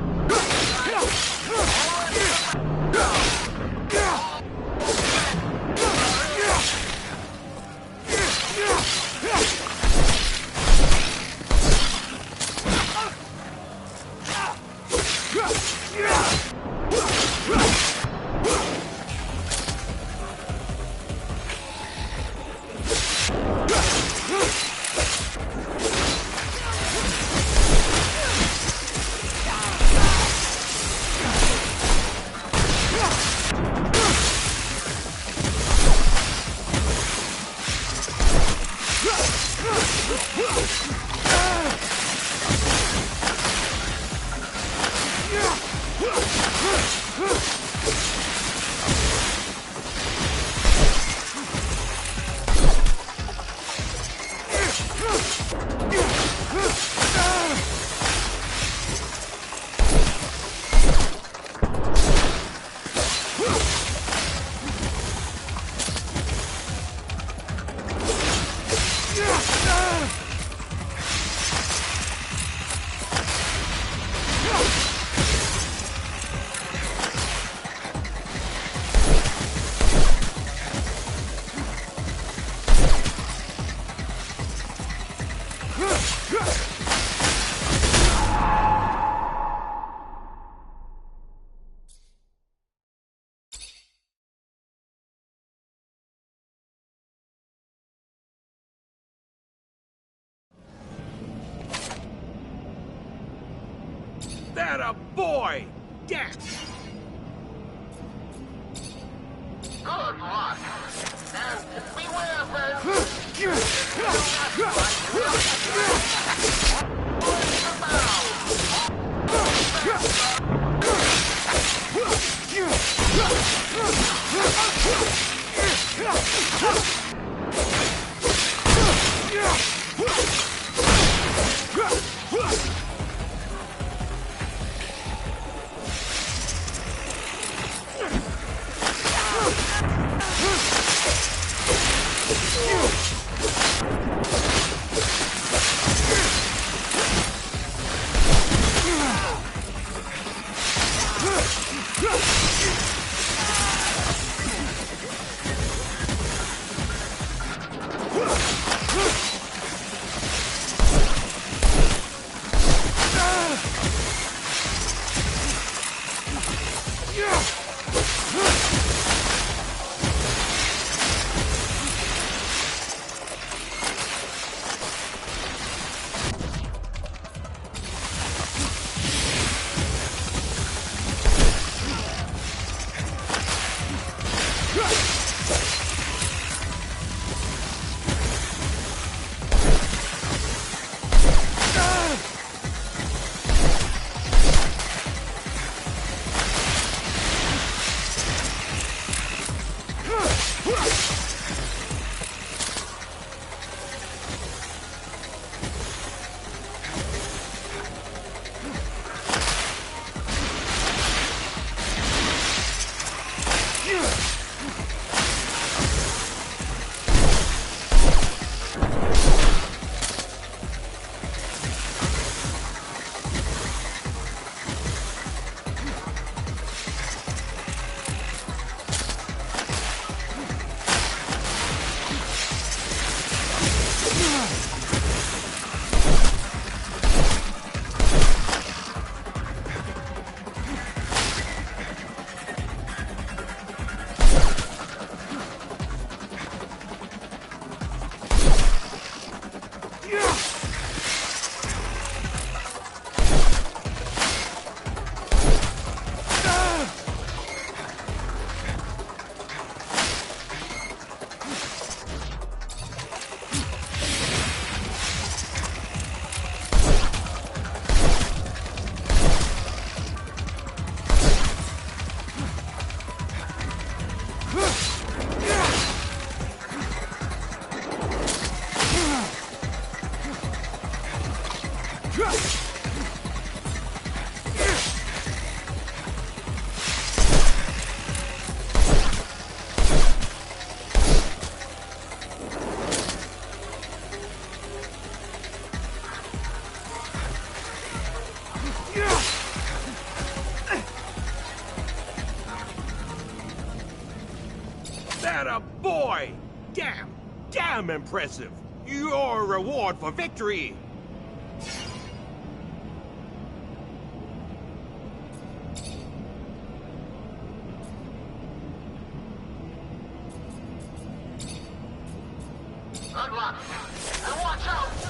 That a boy! Damn! good luck. And beware, friends. boy! Damn impressive! Your reward for victory! Unlock. And watch out!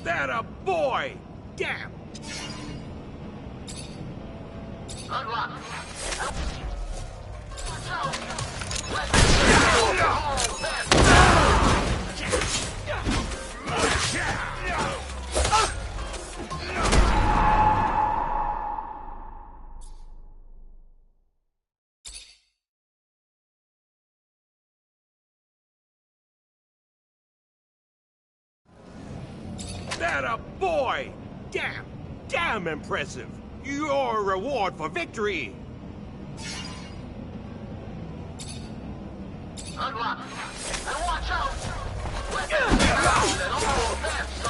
That a boy! Damn! Unlock. That a boy! Damn impressive! Your reward for victory! Unlock. And watch out! Weapons down and all that's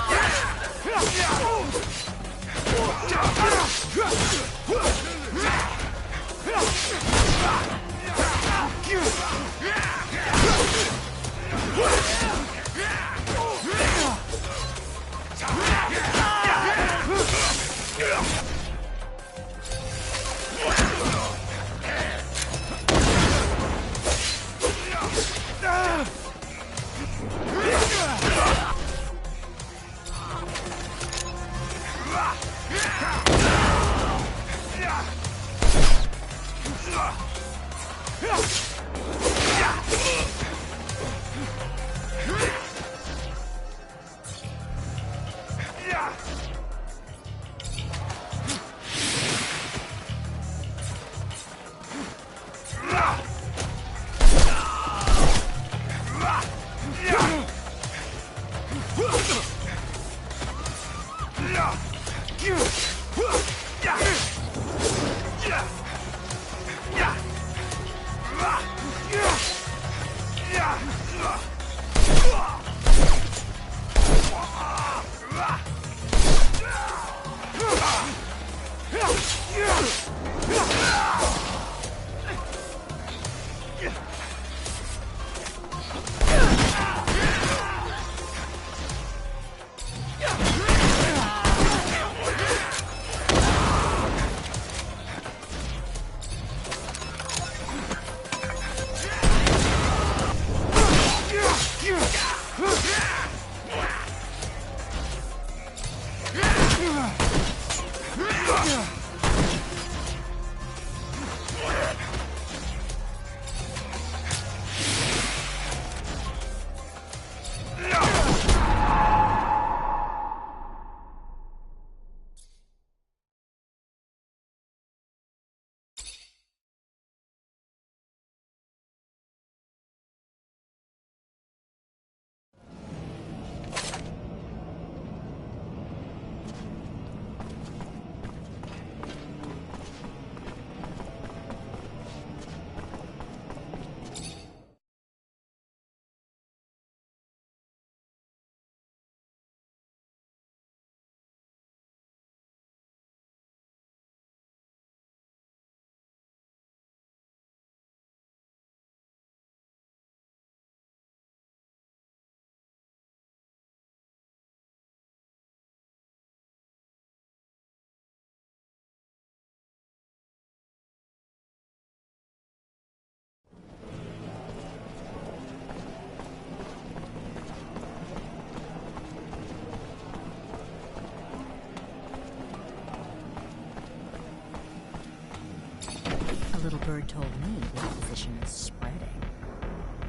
A little bird told me the opposition is spreading.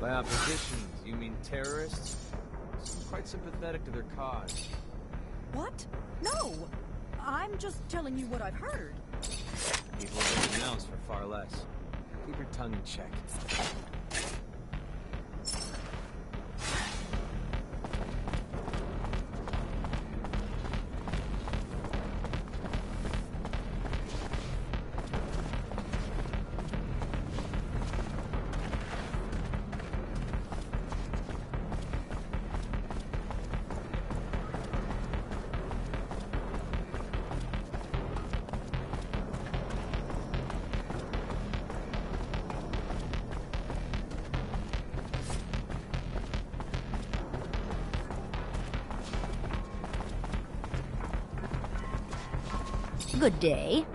By opposition, you mean terrorists? I'm quite sympathetic to their cause. What? No! I'm just telling you what I've heard. People will denounce for far less. Keep your tongue in check. Good day.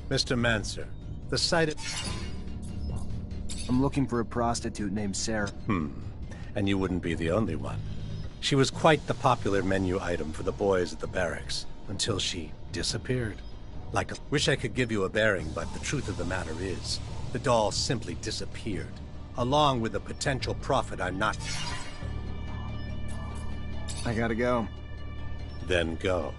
Mr. Mancer, the site of... I'm looking for a prostitute named Sarah. And you wouldn't be the only one. She was quite the popular menu item for the boys at the barracks, until she disappeared. Wish I could give you a bearing, but the truth of the matter is, the doll simply disappeared, along with the potential profit I'm not... I gotta go. Then go.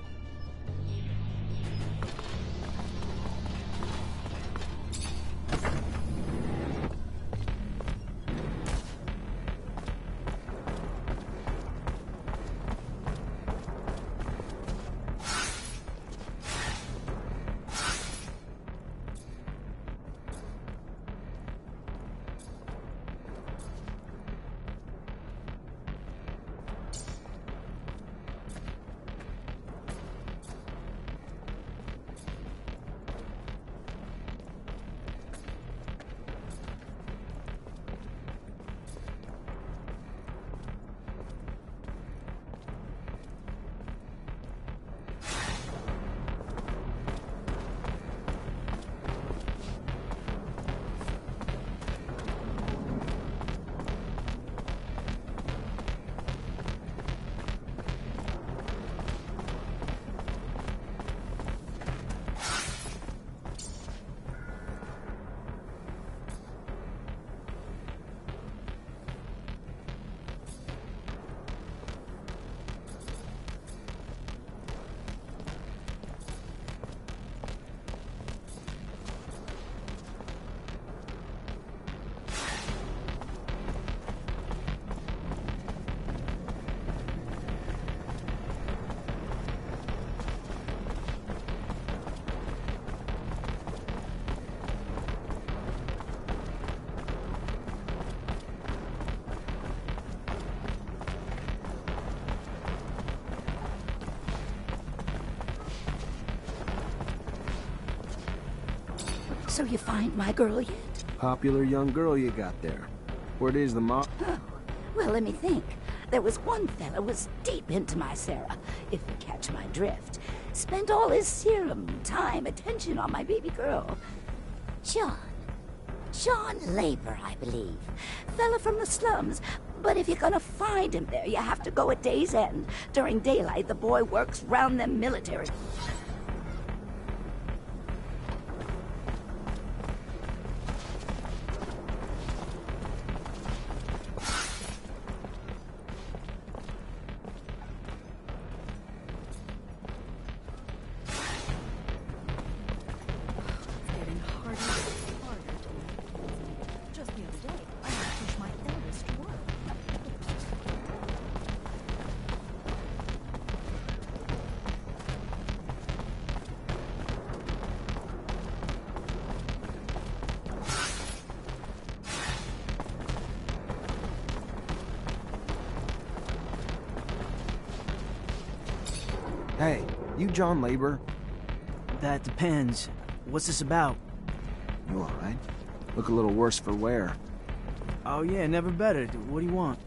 So you find my girl yet? Popular young girl you got there. Word is the mob. Oh, well, let me think. There was one fella was deep into my Sarah, if you catch my drift. Spent all his serum, time, attention on my baby girl. John Labor, I believe. Fella from the slums. But if you're gonna find him there, you have to go at day's end. During daylight, the boy works round them military. Hey, you John Labor? That depends. What's this about? You alright? Look a little worse for wear. Oh yeah, never better. What do you want?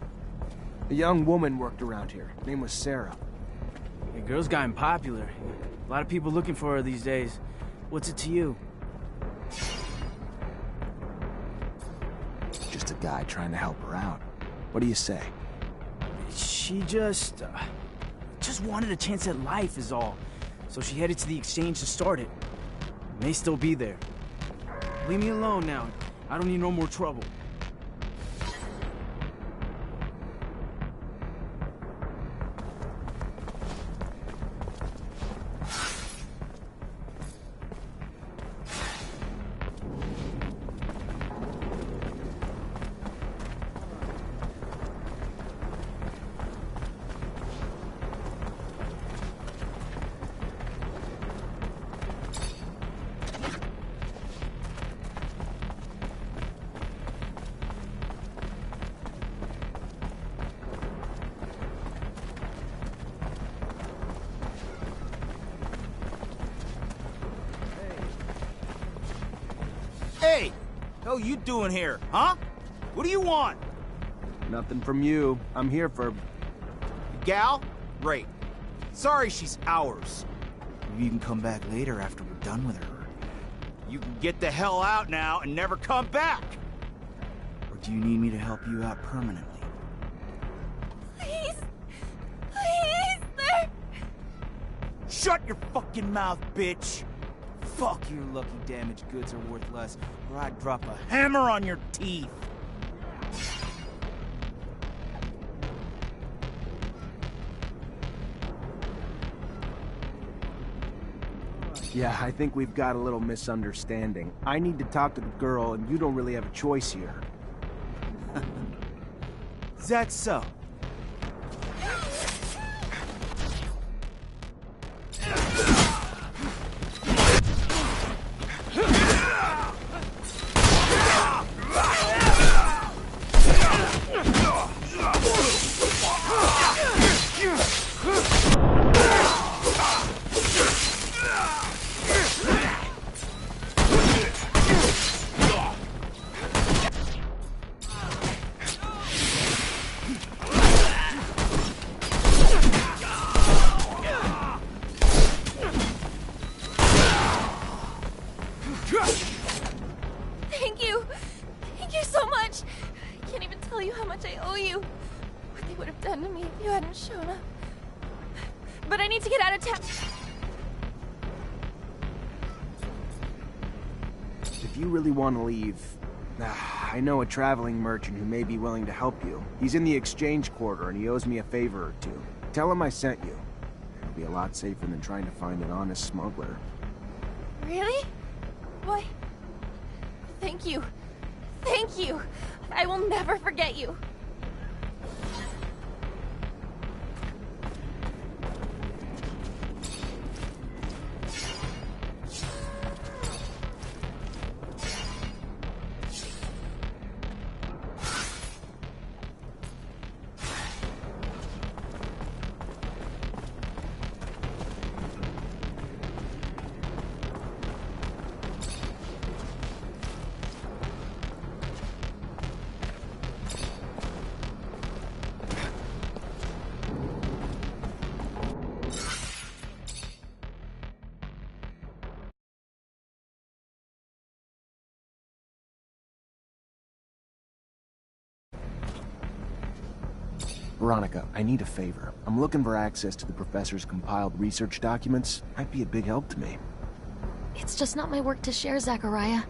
A young woman worked around here. Name was Sarah. The girl's gotten popular. A lot of people looking for her these days. What's it to you? Just a guy trying to help her out. What do you say? She just wanted a chance at life is all. So she headed to the exchange to start it. May still be there. Leave me alone now. I don't need no more trouble. Hey! What you doing here, huh? What do you want? Nothing from you. I'm here for... Gal? Great. Sorry she's ours. Maybe you can come back later after we're done with her. You can get the hell out now and never come back! Or do you need me to help you out permanently? Please! Please, sir! Shut your fucking mouth, bitch! Fuck, your lucky damaged goods are worth less, or I'd drop a hammer on your teeth! Yeah, I think we've got a little misunderstanding. I need to talk to the girl, and you don't really have a choice here. Is that so? Thank you! Thank you so much! I can't even tell you how much I owe you. What they would have done to me if you hadn't shown up. But I need to get out of town. If you really want to leave, I know a traveling merchant who may be willing to help you. He's in the exchange quarter and he owes me a favor or two. Tell him I sent you. It'll be a lot safer than trying to find an honest smuggler. Really? Why? Thank you. Thank you. I will never forget you. Veronica, I need a favor. I'm looking for access to the professor's compiled research documents. Might be a big help to me. It's just not my work to share, Zachariah.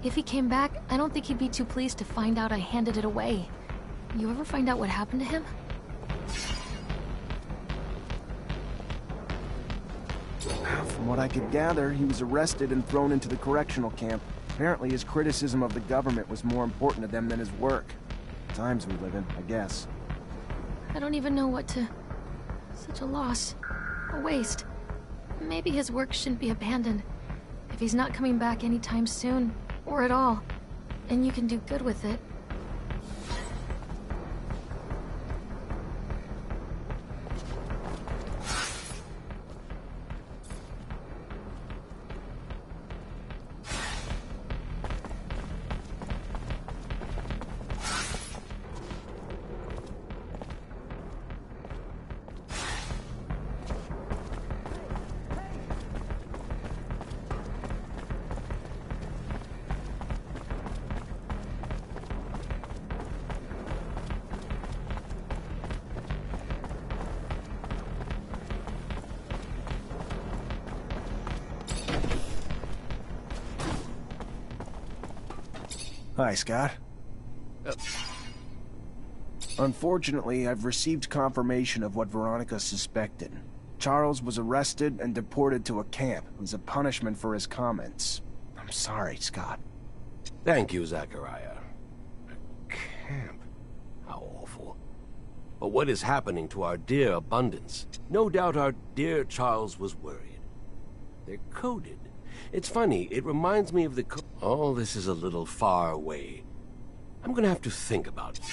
If he came back, I don't think he'd be too pleased to find out I handed it away. You ever find out what happened to him? From what I could gather, he was arrested and thrown into the correctional camp. Apparently his criticism of the government was more important to them than his work. Times we live in, I guess. I don't even know what to... Such a loss. A waste. Maybe his work shouldn't be abandoned. If he's not coming back anytime soon, or at all, and you can do good with it. Hi, Scott. Unfortunately, I've received confirmation of what Veronica suspected. Charles was arrested and deported to a camp as a punishment for his comments. I'm sorry, Scott. Thank you, Zachariah. A camp? How awful. But what is happening to our dear Abundance? No doubt our dear Charles was worried. They're coded. It's funny, it reminds me of the all this is a little far away. I'm gonna have to think about it.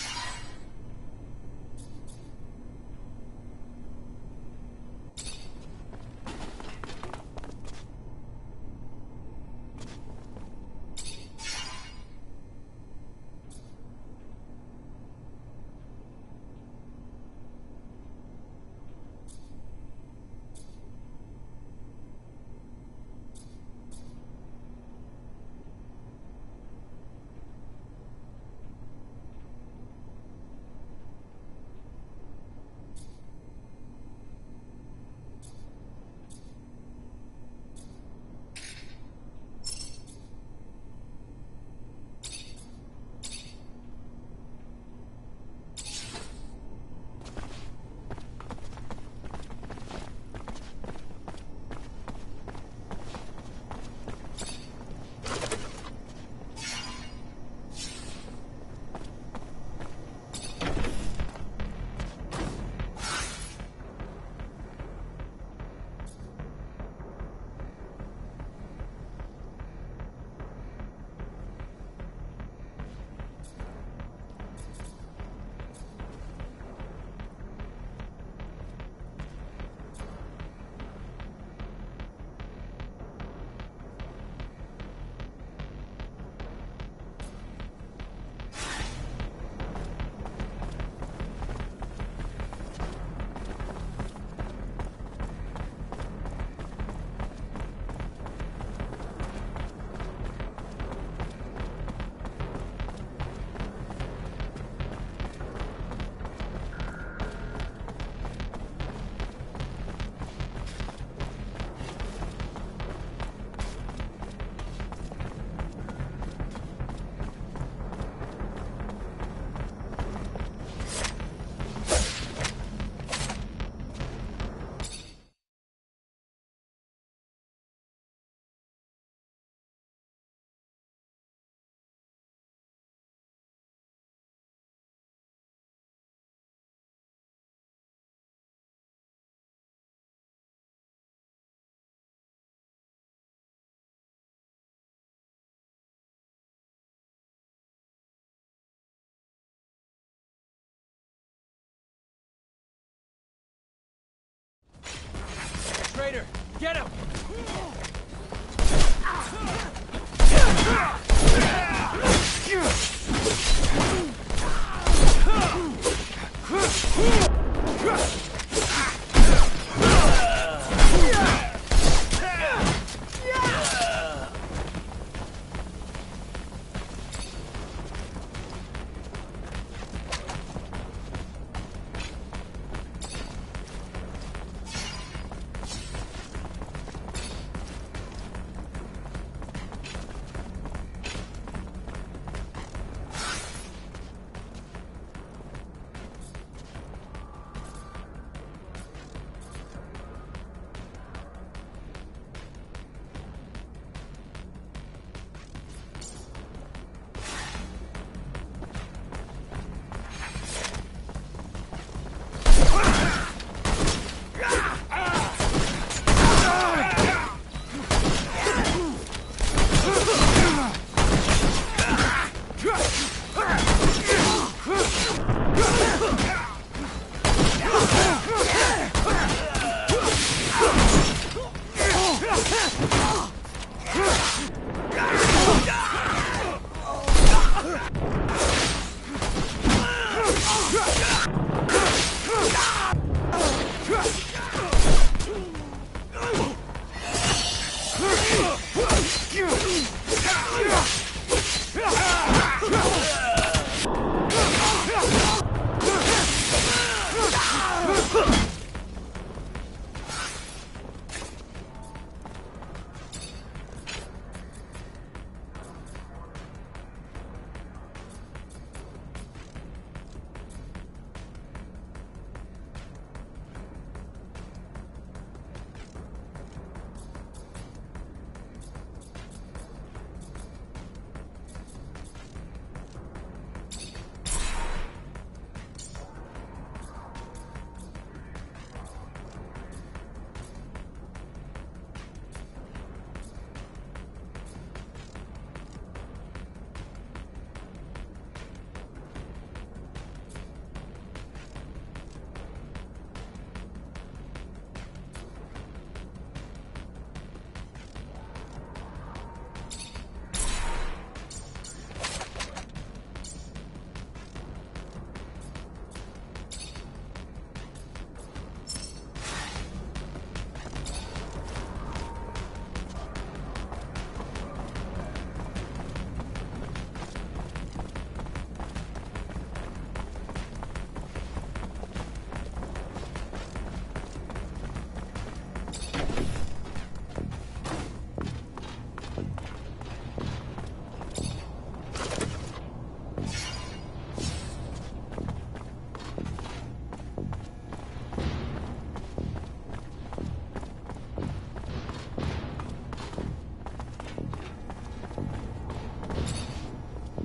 Traitor, get him!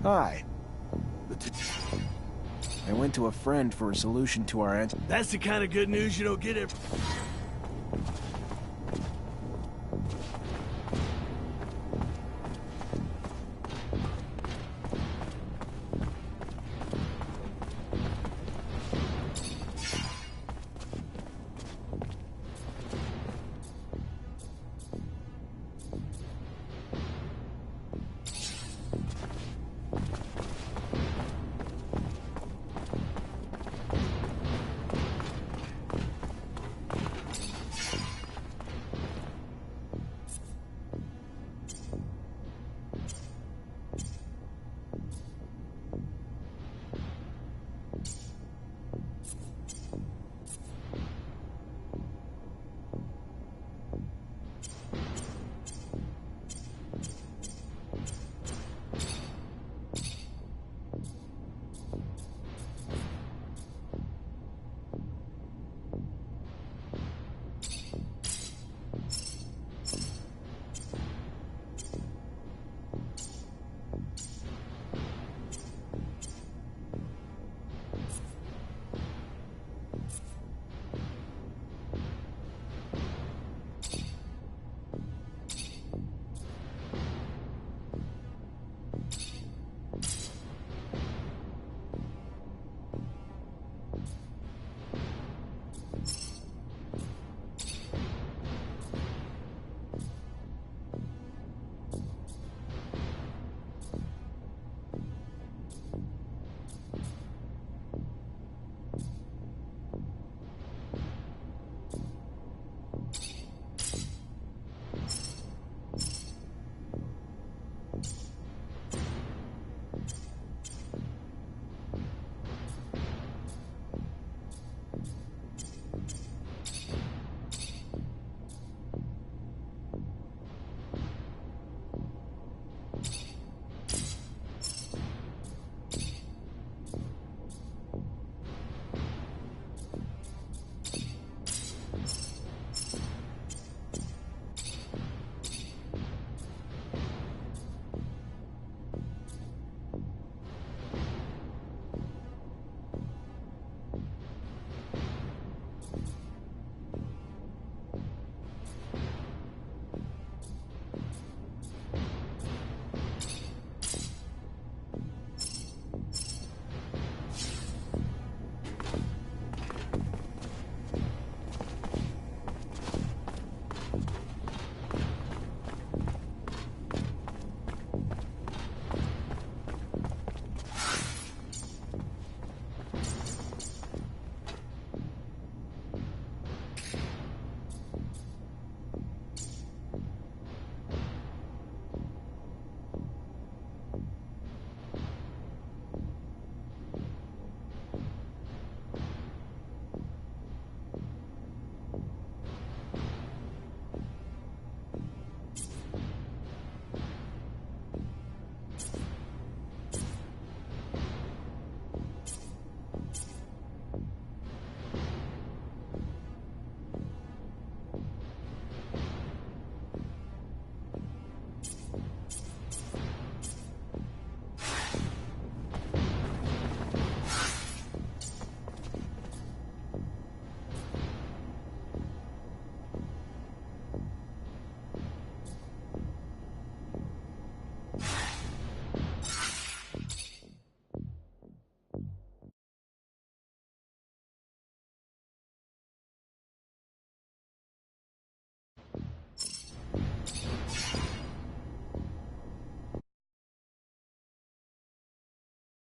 Hi. I went to a friend for a solution to our answer. That's the kind of good news you don't get every...